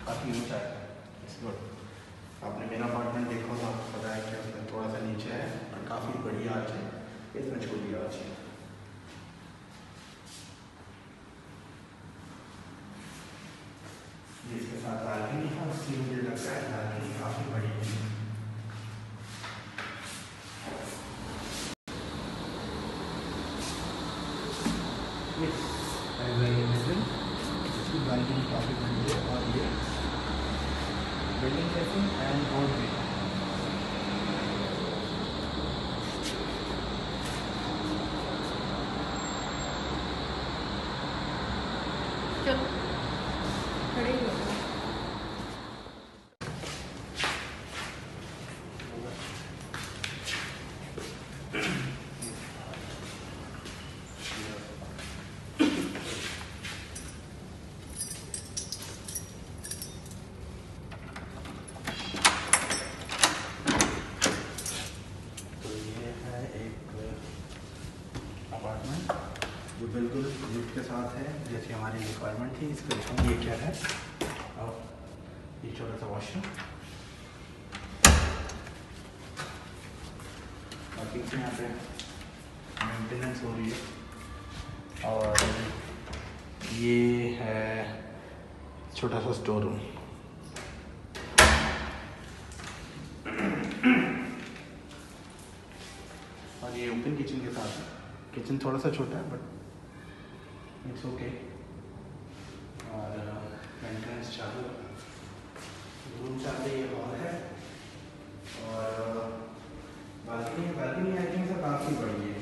काफ़ी ऊंचा है, इट्स गुड। आपने मेरा अपार्टमेंट देखा तो आपको पता है कि उसमें थोड़ा सा नीचे है और काफ़ी बढ़िया आर्च है, इसमें छोटी आर्च है। जिसके साथ बालकनी है, उसकी मुझे लगता है बालकनी काफ़ी बड़ी है। इसकी बालकनी काफ़ी बड़ी है, और ये बिल्डिंग फेसिंग एंड रोड भी। खड़े ही हो। अपार्टमेंट जो बिल्कुल लिफ्ट के साथ है, जैसी हमारी रिक्वायरमेंट थी। इसका देखो ये क्या है, और ये छोटा सा वॉशरूम। बाकी से यहाँ पे मेंटेनेंस हो रही है, और ये है छोटा सा स्टोर रूम। और ये ओपन किचन के साथ है। किचन थोड़ा सा छोटा है बट इट्स ओके। और मेंटेनेंस चालू है। रूम चाहते ये हॉल है, और बालकनी आई थिंक से काफ़ी बड़ी है।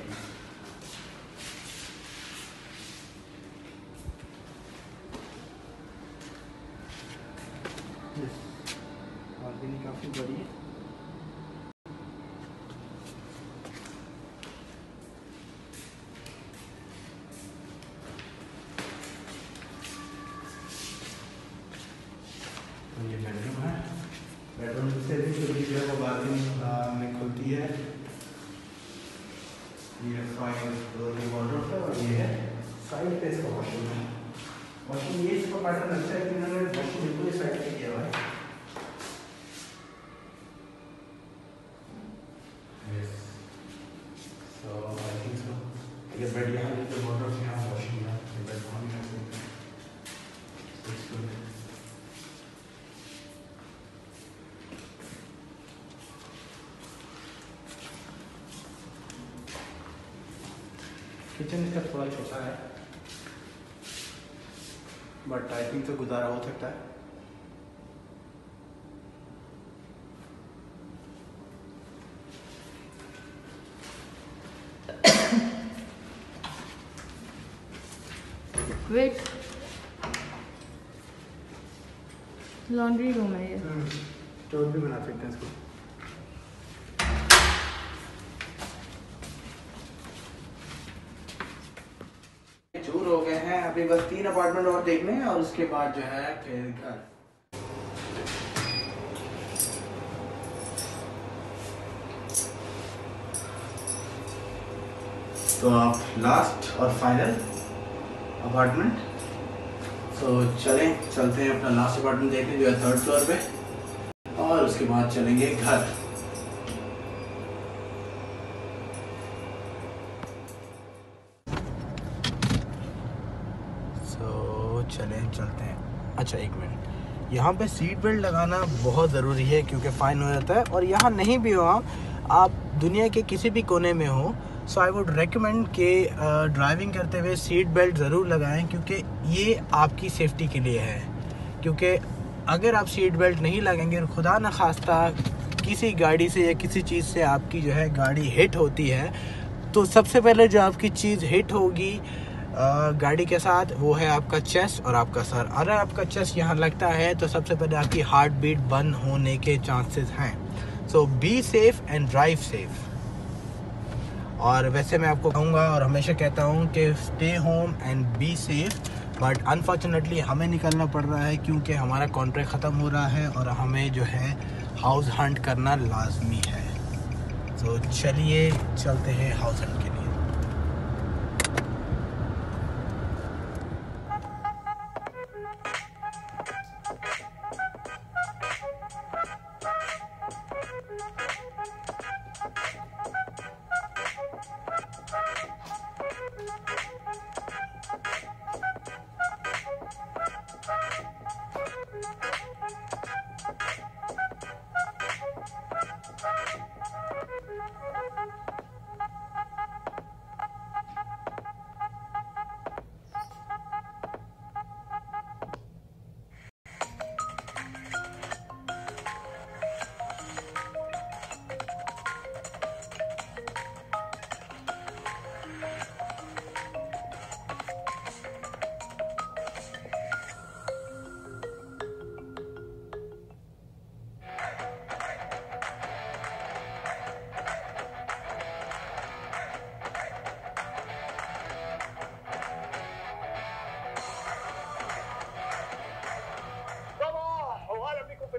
बालकनी काफ़ी बड़ी है। ये बेडरूम है। बेडरूम से भी जो है वो बालकनी में खुलती है। ये 5 डोर की वॉर्डरोब है, और ये है साइड पे इसका वॉशरूम है। वॉशरूम ये इसका पैटर्न अच्छा है कि इन्होंने वॉशरूम बिल्कुल इस साइड पे किया हुआ है। Yes, so I think so अगर बेड यहाँ है तो वॉर्डरोब से यहाँ वॉशरूम है, बेड वहाँ भी रख सकते हैं। It's good. किचन इसका थोड़ा छोटा है, बट आई थिंक तो गुजारा हो सकता है। वेट, लॉन्ड्री रूम है ये। स्टोर भी बना सकते हैं इसको। जो हो गए हैं, अभी बस 3 अपार्टमेंट और देखने हैं और उसके बाद जो है फिर घर। तो आप लास्ट और फाइनल अपार्टमेंट, तो चलते हैं अपना लास्ट अपार्टमेंट देखने जो है 3rd फ्लोर पे, और उसके बाद चलेंगे घर। चलते हैं। अच्छा एक मिनट, यहाँ पे सीट बेल्ट लगाना बहुत ज़रूरी है क्योंकि फ़ाइन हो जाता है, और यहाँ नहीं भी हो आप दुनिया के किसी भी कोने में हो, सो आई वुड रेकमेंड कि ड्राइविंग करते हुए सीट बेल्ट ज़रूर लगाएं, क्योंकि ये आपकी सेफ्टी के लिए है। क्योंकि अगर आप सीट बेल्ट नहीं लगाएंगे और खुदा न खास्ता किसी गाड़ी से या किसी चीज़ से आपकी जो है गाड़ी हिट होती है, तो सबसे पहले जो आपकी चीज़ हिट होगी गाड़ी के साथ वो है आपका चेस्ट और आपका सर। अगर आपका चेस्ट यहाँ लगता है तो सबसे पहले आपकी हार्ट बीट बंद होने के चांसेस हैं। So be safe and drive safe. और वैसे मैं आपको कहूँगा और हमेशा कहता हूँ कि stay home and be safe, but unfortunately हमें निकलना पड़ रहा है क्योंकि हमारा कॉन्ट्रैक्ट ख़त्म हो रहा है और हमें जो है हाउस हंट करना लाजमी है। तो चलिए चलते हैं हाउस हंट के लिए।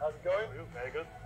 how's it going? Very good.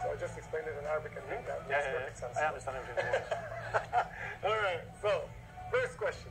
So I just explained it in Arabic and that makes perfect sense. I understand everything. All right. So first question.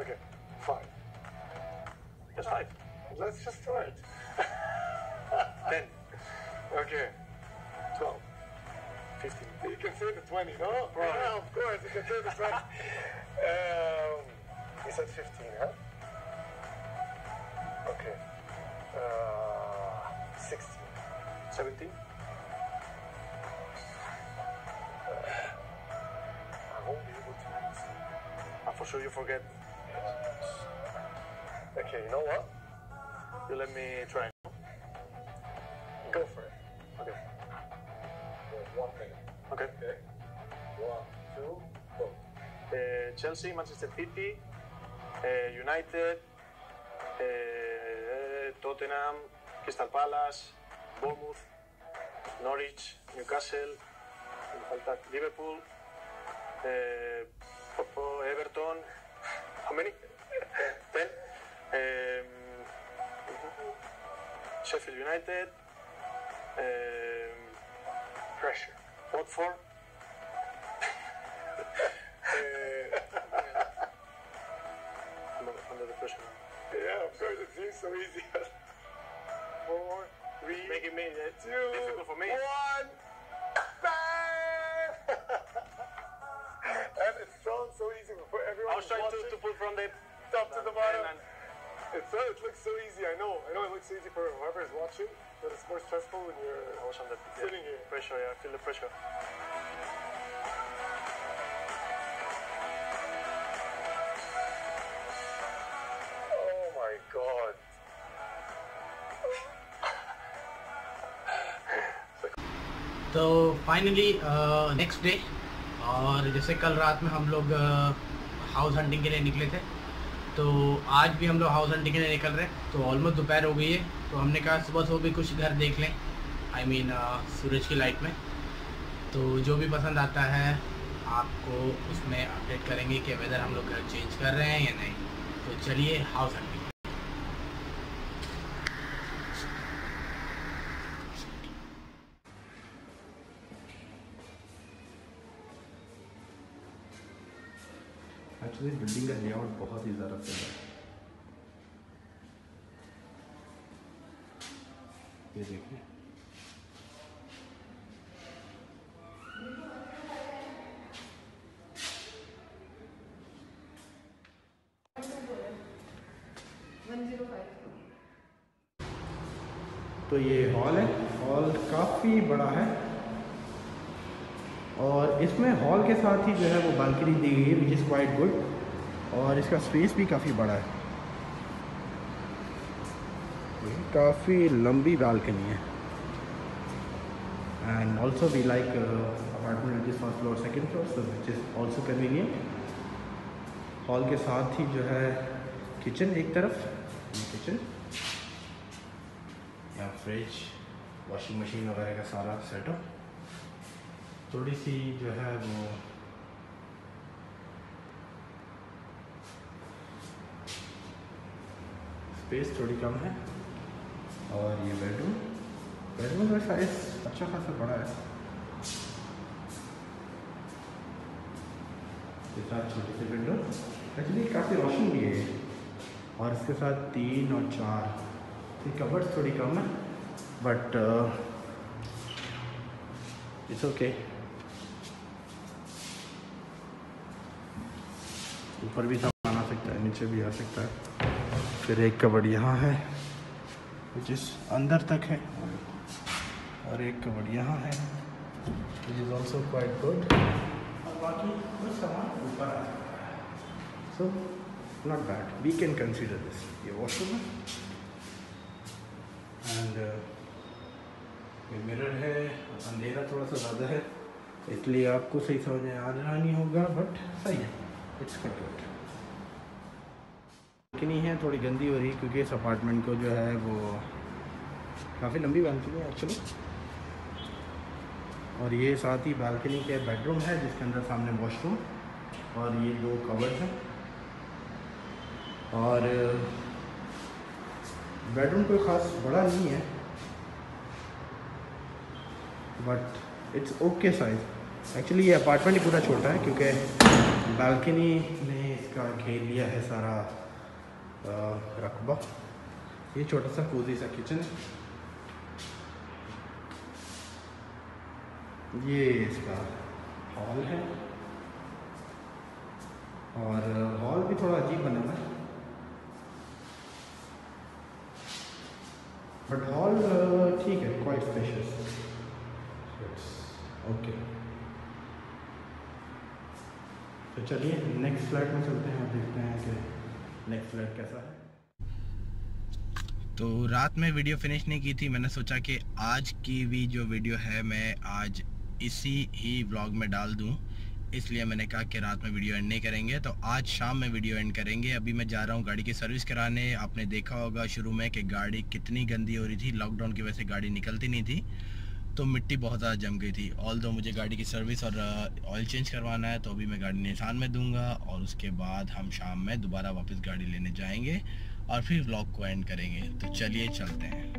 Okay. 5. Just 5. Let's just start. 10. Okay. 12. 15. You can say the 20, no? Yeah, of course, you can say the 20. You said 15, huh? Okay. 16. 17. I won't be able to use. And for sure you forget. Okay, you know what? You let me try. Go for it. Okay. 1 minute. Okay. Okay. 1, 2, go. Chelsea, Manchester City, United, Tottenham, Crystal Palace, Bournemouth, Norwich, Newcastle, Liverpool, Everton. How many? 10. Sheffield United, Pressure. Watford. Under the pressure. Yeah, of course, it seems so easy. 4, 3, Making me 2, difficult for me. 1. Bang! And it sounds so easy for everyone. I was trying watching. to pull from the Top to the bottom. and It looks so easy. I know it looks easy for whoever is watching, but it's more stressful when you're I was under sitting here. pressure. Yeah, I feel the pressure. Oh my god. तो finally next day, और जैसे कल रात में हम लोग house hunting के लिए निकले थे, तो आज भी हम लोग हाउस हंटिंग के लिए निकल रहे हैं। तो ऑलमोस्ट दोपहर हो गई है, तो हमने कहा सुबह सुबह भी कुछ घर देख लें, आई मीन सूरज की लाइट में। तो जो भी पसंद आता है आपको उसमें अपडेट करेंगे कि वेदर हम लोग घर चेंज कर रहे हैं या नहीं। तो चलिए हाउस हंटिंग। एक्चुअली बिल्डिंग का लेआउट बहुत ही ज़्यादा सही है। ये देखिए, तो ये हॉल है। हॉल काफ़ी बड़ा है और इसमें हॉल के साथ ही जो है वो बालकनी दी गई है, विच इज़ क्वाइट गुड। और इसका स्पेस भी काफ़ी बड़ा है, काफ़ी लंबी बालकनी है। And also we like apartment which is first floor second floor, so which is also convenient. Hall के साथ ही जो है किचन, एक तरफ किचन, या फ्रिज, वॉशिंग मशीन वगैरह का सारा सेटअप। थोड़ी सी जो है वो स्पेस थोड़ी कम है। और ये बेडरूम का साइज अच्छा खासा बड़ा है, इसके साथ छोटी सी विंडो, एक्चुअली काफ़ी रोशन भी है। और इसके साथ 3 और 4 कवर्स थोड़ी कम है, बट इट्स ओके। ऊपर भी सामान आ सकता है, नीचे भी आ सकता है। फिर एक कबर्ड यहाँ है विच इज़ अंदर तक है, और एक कबर्ड यहाँ है which is also quite good. और बाकी कुछ सामान ऊपर आ सकता है, so not bad, we can consider this. ये वॉशरूम है एंड ये मिरर है। अंधेरा थोड़ा सा ज़्यादा है, इसलिए आपको सही समझ में आ रहा नहीं होगा, बट सही है, इट्स गुड। बालकनी है थोड़ी गंदी हो रही है क्योंकि इस अपार्टमेंट को जो है वो काफ़ी लंबी बालकनी है एक्चुअली। और ये साथ ही बालकनी के बेडरूम है जिसके अंदर सामने वॉशरूम और ये 2 कवर्स हैं। और बेडरूम कोई ख़ास बड़ा नहीं है, but it's okay size. Actually ये अपार्टमेंट ही पूरा छोटा है क्योंकि बालकनी ने इसका घेर लिया है सारा रकबा। ये छोटा सा कोजी सा किचन है, ये इसका हॉल है। और हॉल भी थोड़ा अजीब बना हुआ है, बट हॉल ठीक है, क्वाइट स्पेशियस, ओके। तो चलिए नेक्स्ट फ्लैट में चलते हैं और देखते हैं कि नेक्स्ट फ्लैट कैसा है। तो रात में वीडियो फिनिश नहीं की थी, मैंने सोचा कि आज की भी जो वीडियो है मैं आज इसी ही व्लॉग में डाल दूं, इसलिए मैंने कहा कि रात में वीडियो एंड नहीं करेंगे, तो आज शाम में वीडियो एंड करेंगे। अभी मैं जा रहा हूँ गाड़ी की सर्विस कराने। आपने देखा होगा शुरू में कि गाड़ी कितनी गंदी हो रही थी, लॉकडाउन की वजह से गाड़ी निकलती नहीं थी, तो मिट्टी बहुत ज़्यादा जम गई थी। ऑल्दो मुझे गाड़ी की सर्विस और ऑयल चेंज करवाना है, तो अभी मैं गाड़ी निशान में दूंगा और उसके बाद हम शाम में दोबारा वापस गाड़ी लेने जाएंगे और फिर व्लॉग को एंड करेंगे। तो चलिए चलते हैं।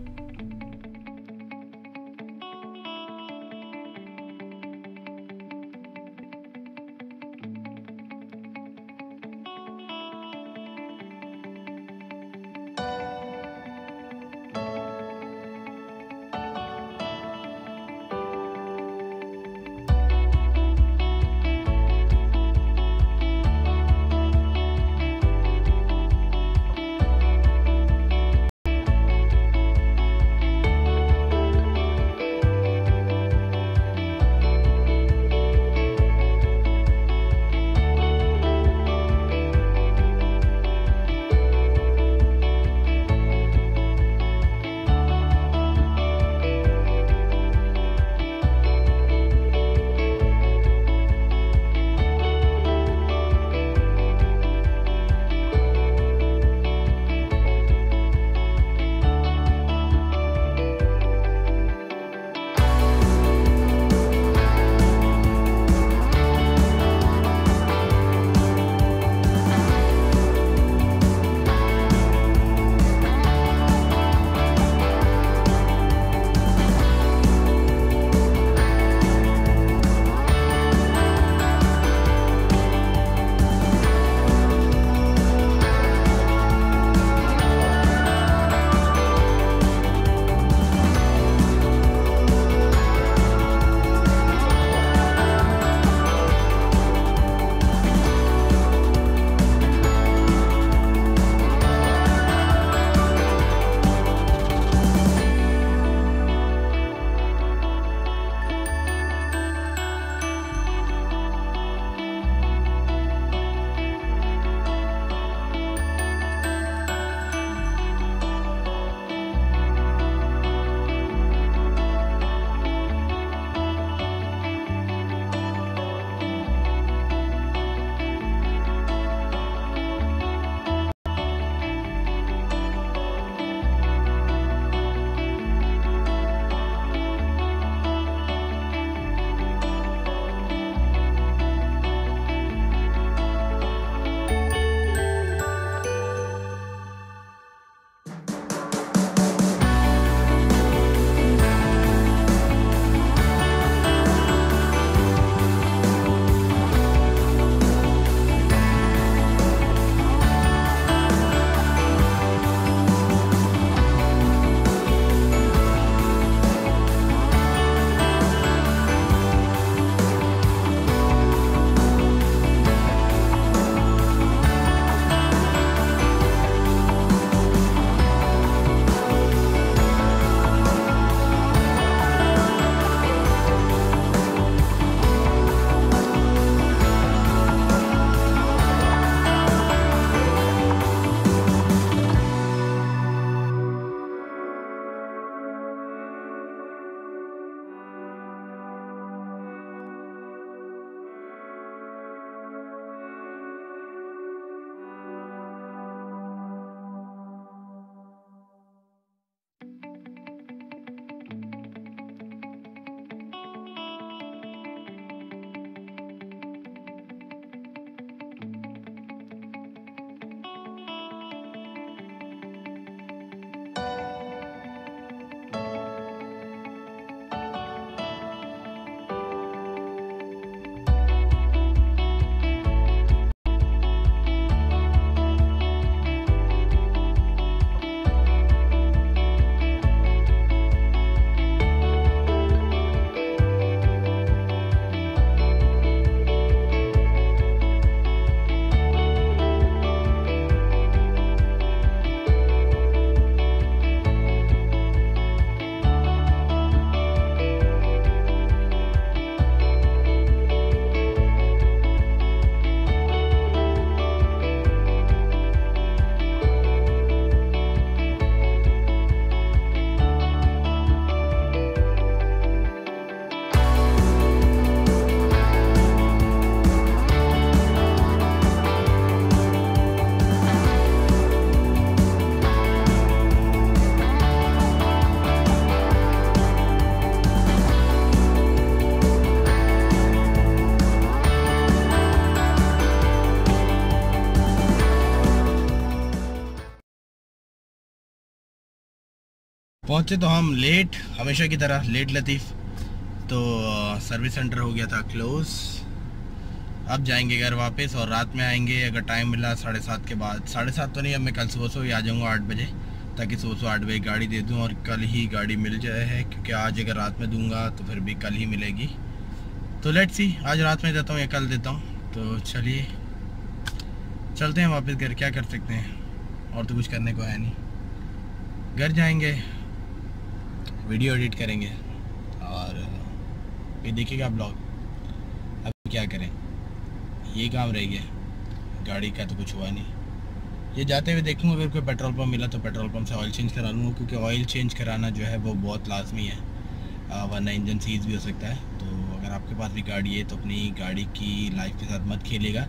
पहुँचे तो हम लेट, हमेशा की तरह लेट लतीफ़। तो सर्विस सेंटर हो गया था क्लोज़। अब जाएंगे घर वापस और रात में आएंगे अगर टाइम मिला 7:30 के बाद। 7:30 तो नहीं, अब मैं कल सुबह ही आ जाऊँगा 8 बजे, ताकि सुबह 8 बजे गाड़ी दे दूँ और कल ही गाड़ी मिल जाए है, क्योंकि आज अगर रात में दूँगा तो फिर भी कल ही मिलेगी। तो लेट्स सी, आज रात में देता हूँ या कल देता हूँ। तो चलिए चलते हैं वापस घर, क्या कर सकते हैं, और तो कुछ करने को है नहीं। घर जाएंगे, वीडियो एडिट करेंगे और ये देखिएगा ब्लॉग। अब क्या करें, ये काम रह गया, गाड़ी का तो कुछ हुआ नहीं। ये जाते हुए देखूँगा, अगर कोई पेट्रोल पंप मिला तो पेट्रोल पंप से ऑयल चेंज करा लूँगा, क्योंकि ऑयल चेंज कराना जो है वो बहुत लाजमी है, वरना इंजन सीज भी हो सकता है। तो अगर आपके पास भी गाड़ी है तो अपनी गाड़ी की लाइफ के साथ मत खेलिएगा,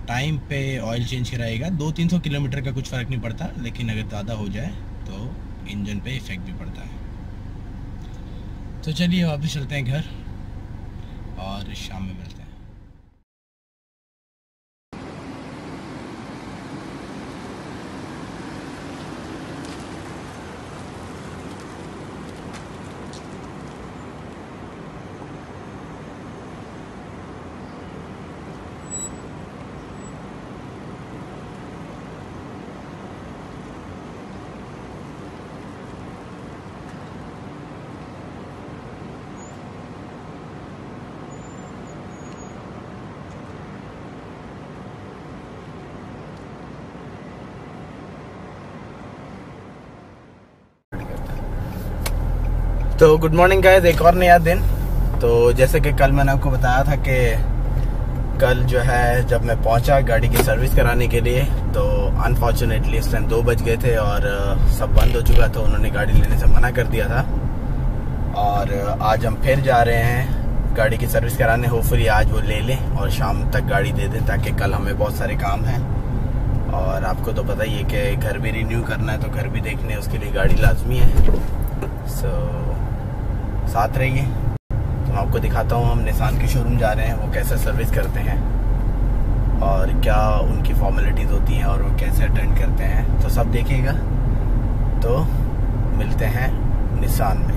टाइम पे ऑयल चेंज कराइएगा। 200-300 किलोमीटर का कुछ फ़र्क नहीं पड़ता, लेकिन अगर ज़्यादा हो जाए तो इंजन पे इफ़ेक्ट भी पड़ता है। तो चलिए वापस चलते हैं घर और शाम में मिलते हैं। तो गुड मॉर्निंग गाइस, एक और नया दिन। तो जैसे कि कल मैंने आपको बताया था कि कल जो है जब मैं पहुंचा गाड़ी की सर्विस कराने के लिए, तो अनफॉर्चुनेटली इस टाइम 2 बज गए थे और सब बंद हो चुका था, उन्होंने गाड़ी लेने से मना कर दिया था। और आज हम फिर जा रहे हैं गाड़ी की सर्विस कराने। होपफुली आज वो ले लें और शाम तक गाड़ी दे दें, ताकि कल हमें बहुत सारे काम हैं। और आपको तो पता ही है कि घर भी रिन्यू करना है, तो घर भी देखने उसके लिए गाड़ी लाजमी है। साथ रहिए, तो मैं आपको दिखाता हूँ हम निसान के शोरूम जा रहे हैं, वो कैसे सर्विस करते हैं और क्या उनकी फॉर्मेलिटीज़ होती हैं और वो कैसे अटेंड करते हैं, तो सब देखिएगा। तो मिलते हैं निसान में।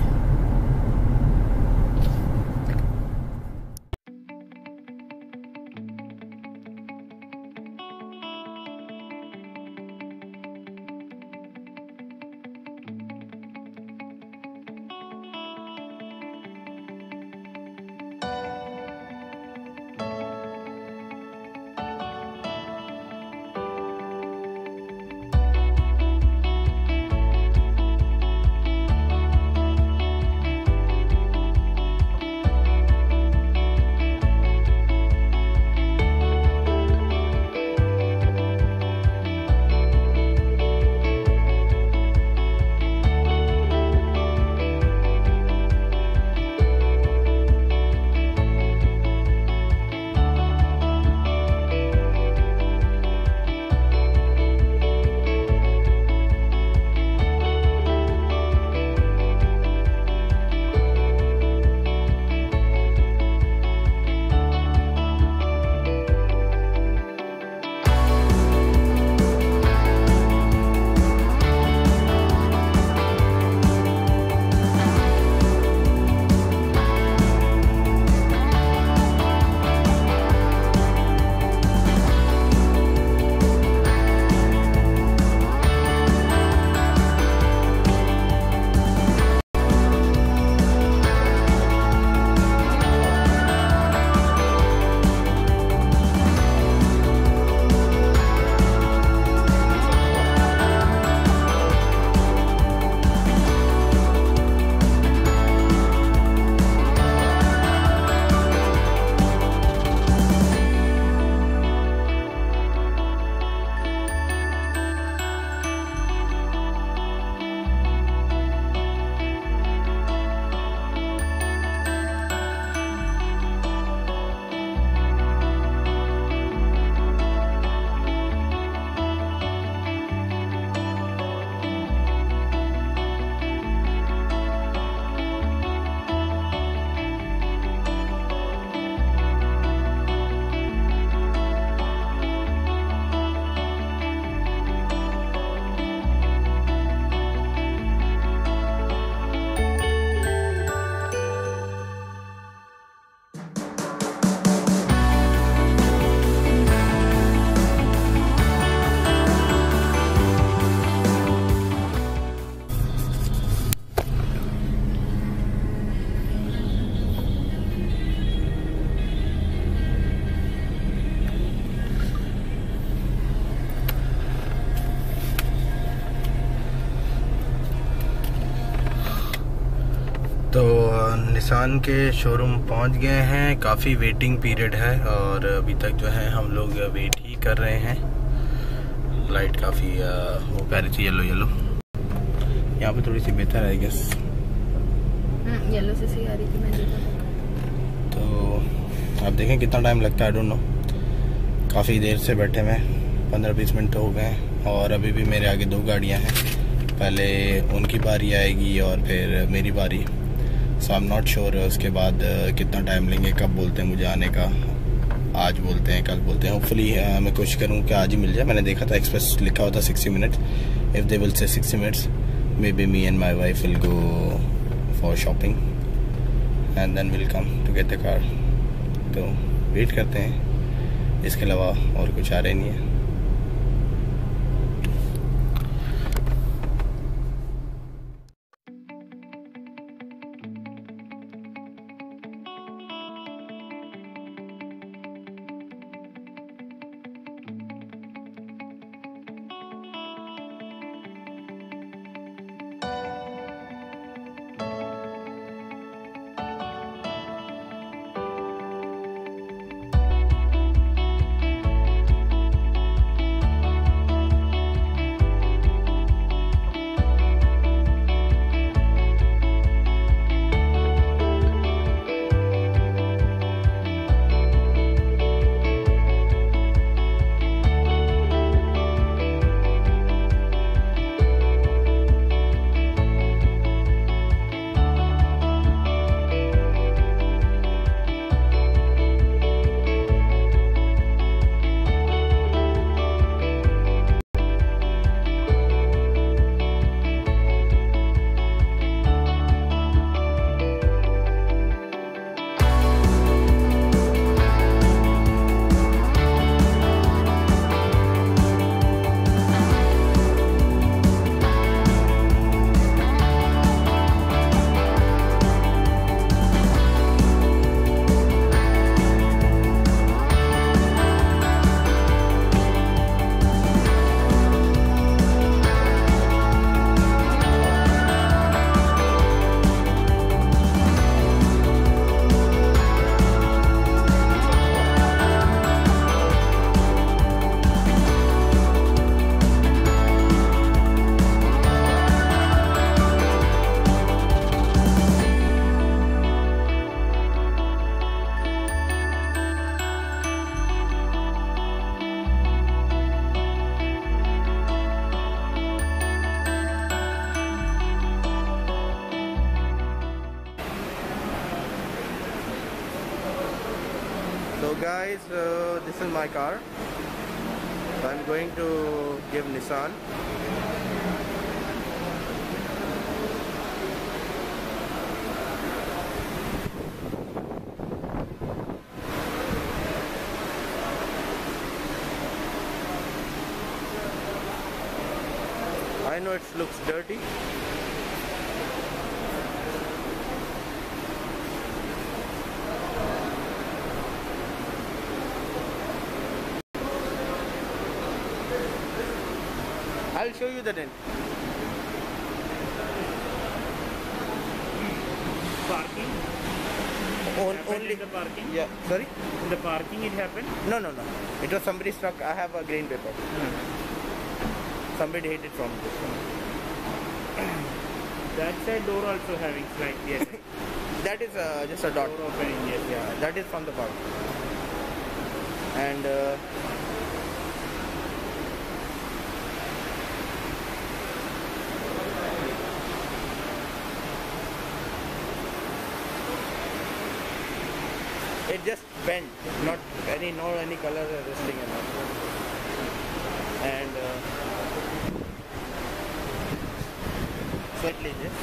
निसान के शोरूम पहुंच गए हैं। काफ़ी वेटिंग पीरियड है और अभी तक जो है हम लोग वेट ही कर रहे हैं। लाइट काफ़ी वो कह रही थी येलो येलो, यहाँ पे थोड़ी सी बेहतर है गेस। येलो से सही आ रही थी मैंने। तो आप देखें कितना टाइम लगता है, आई डोंट नो। काफ़ी देर से बैठे हुए, 15-20 मिनट हो गए हैं और अभी भी मेरे आगे 2 गाड़ियाँ हैं। पहले उनकी बारी आएगी और फिर मेरी बारी। सो आई एम नॉट श्योर उसके बाद कितना टाइम लेंगे, कब बोलते हैं मुझे आने का। आज बोलते हैं, कल बोलते हैं। होपफुली मैं कोशिश करूँ कि आज ही मिल जाए। मैंने देखा था एक्सप्रेस लिखा हुआ था 60 minute. If they will say 60 minutes, maybe me and my wife will go for shopping and then will come to get the car. तो वेट करते हैं, इसके अलावा और कुछ आ रहा ही नहीं है। So guys, this is my car. So I'm going to give Nissan. I know it looks dirty. I'll show you the dent. Parking? Only the parking? Yeah, sorry? In the parking it happened? No. It was somebody struck. I have a green paper. Somebody hit it from this one. That side door also having slightly attack. That is just a dot. Door opening, yes. Yeah, that is from the park. And it just bent, not any color resting in it. And slightly this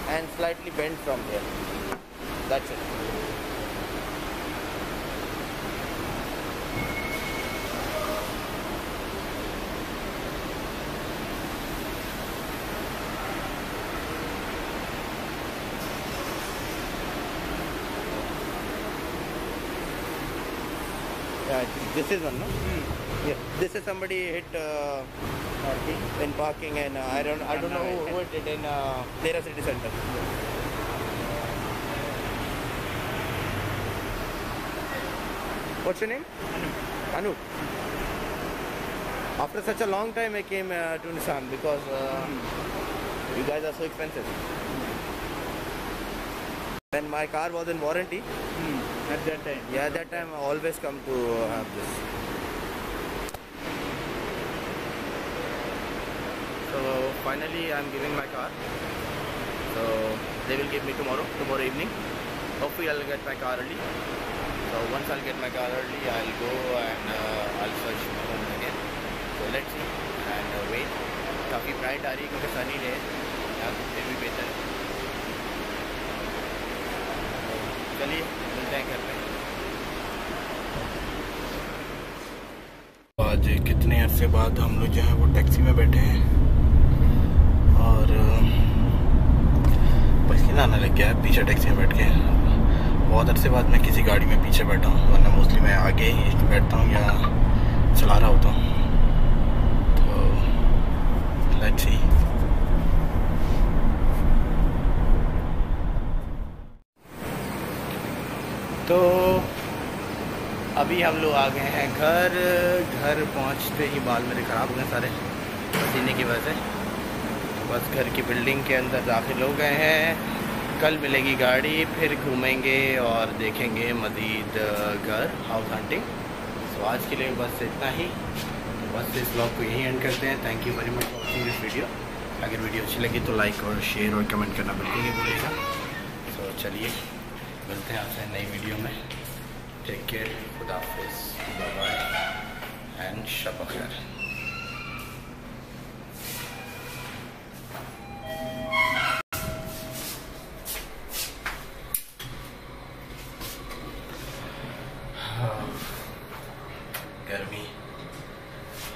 and slightly bent from here. That's it. Yeah, this is one, no? Yeah, this is somebody hit Parking. in parking, and I don't know who it did in Dera City Center. What's your name? Anu. After such a long time, I came to Nissan because you guys are so expensive. When my car was in warranty, At that time. yeah, at that time I always come to have this. So finally I'm giving my car. So they will give me tomorrow evening. Hopefully I'll get my car early. So once I'll get my car early, I'll go and I'll search home again. So let's see and wait. काफ़ी bright आ रही है क्योंकि sunny day है, यहाँ फिर भी बेहतर है। चलिए मिलते हैं घर पे। आज कितने अरसे बाद हम लोग जो है वो टैक्सी में बैठे हैं और पसीना आने लग गया है पीछे टैक्सी में बैठ के। बहुत अरसे बाद मैं किसी गाड़ी में पीछे बैठा हूँ, वरना मोस्टली मैं आगे ही बैठता हूँ या चला रहा होता हूँ। तो लेट्स सी। तो अभी हम लोग आ गए हैं घर पहुंचते ही बाल मेरे ख़राब हो गए सारे पसीने की वजह से। बस घर की बिल्डिंग के अंदर दाखिल हो गए हैं। कल मिलेगी गाड़ी, फिर घूमेंगे और देखेंगे मज़ीद घर हाउस हंटिंग। सो आज के लिए बस इतना ही। तो बस इस ब्लॉग को यहीं एंड करते हैं। Thank you very much for watching this video. अगर वीडियो अच्छी लगी तो लाइक और शेयर और कमेंट करना बिल्कुल नहीं भूलिएगा। तो चलिए मिलते हैं आपसे नई वीडियो में। टेक केयर, खुदा हाफिज़, बाय बाय एंड शब खैर। गर्मी,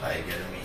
हाय गर्मी।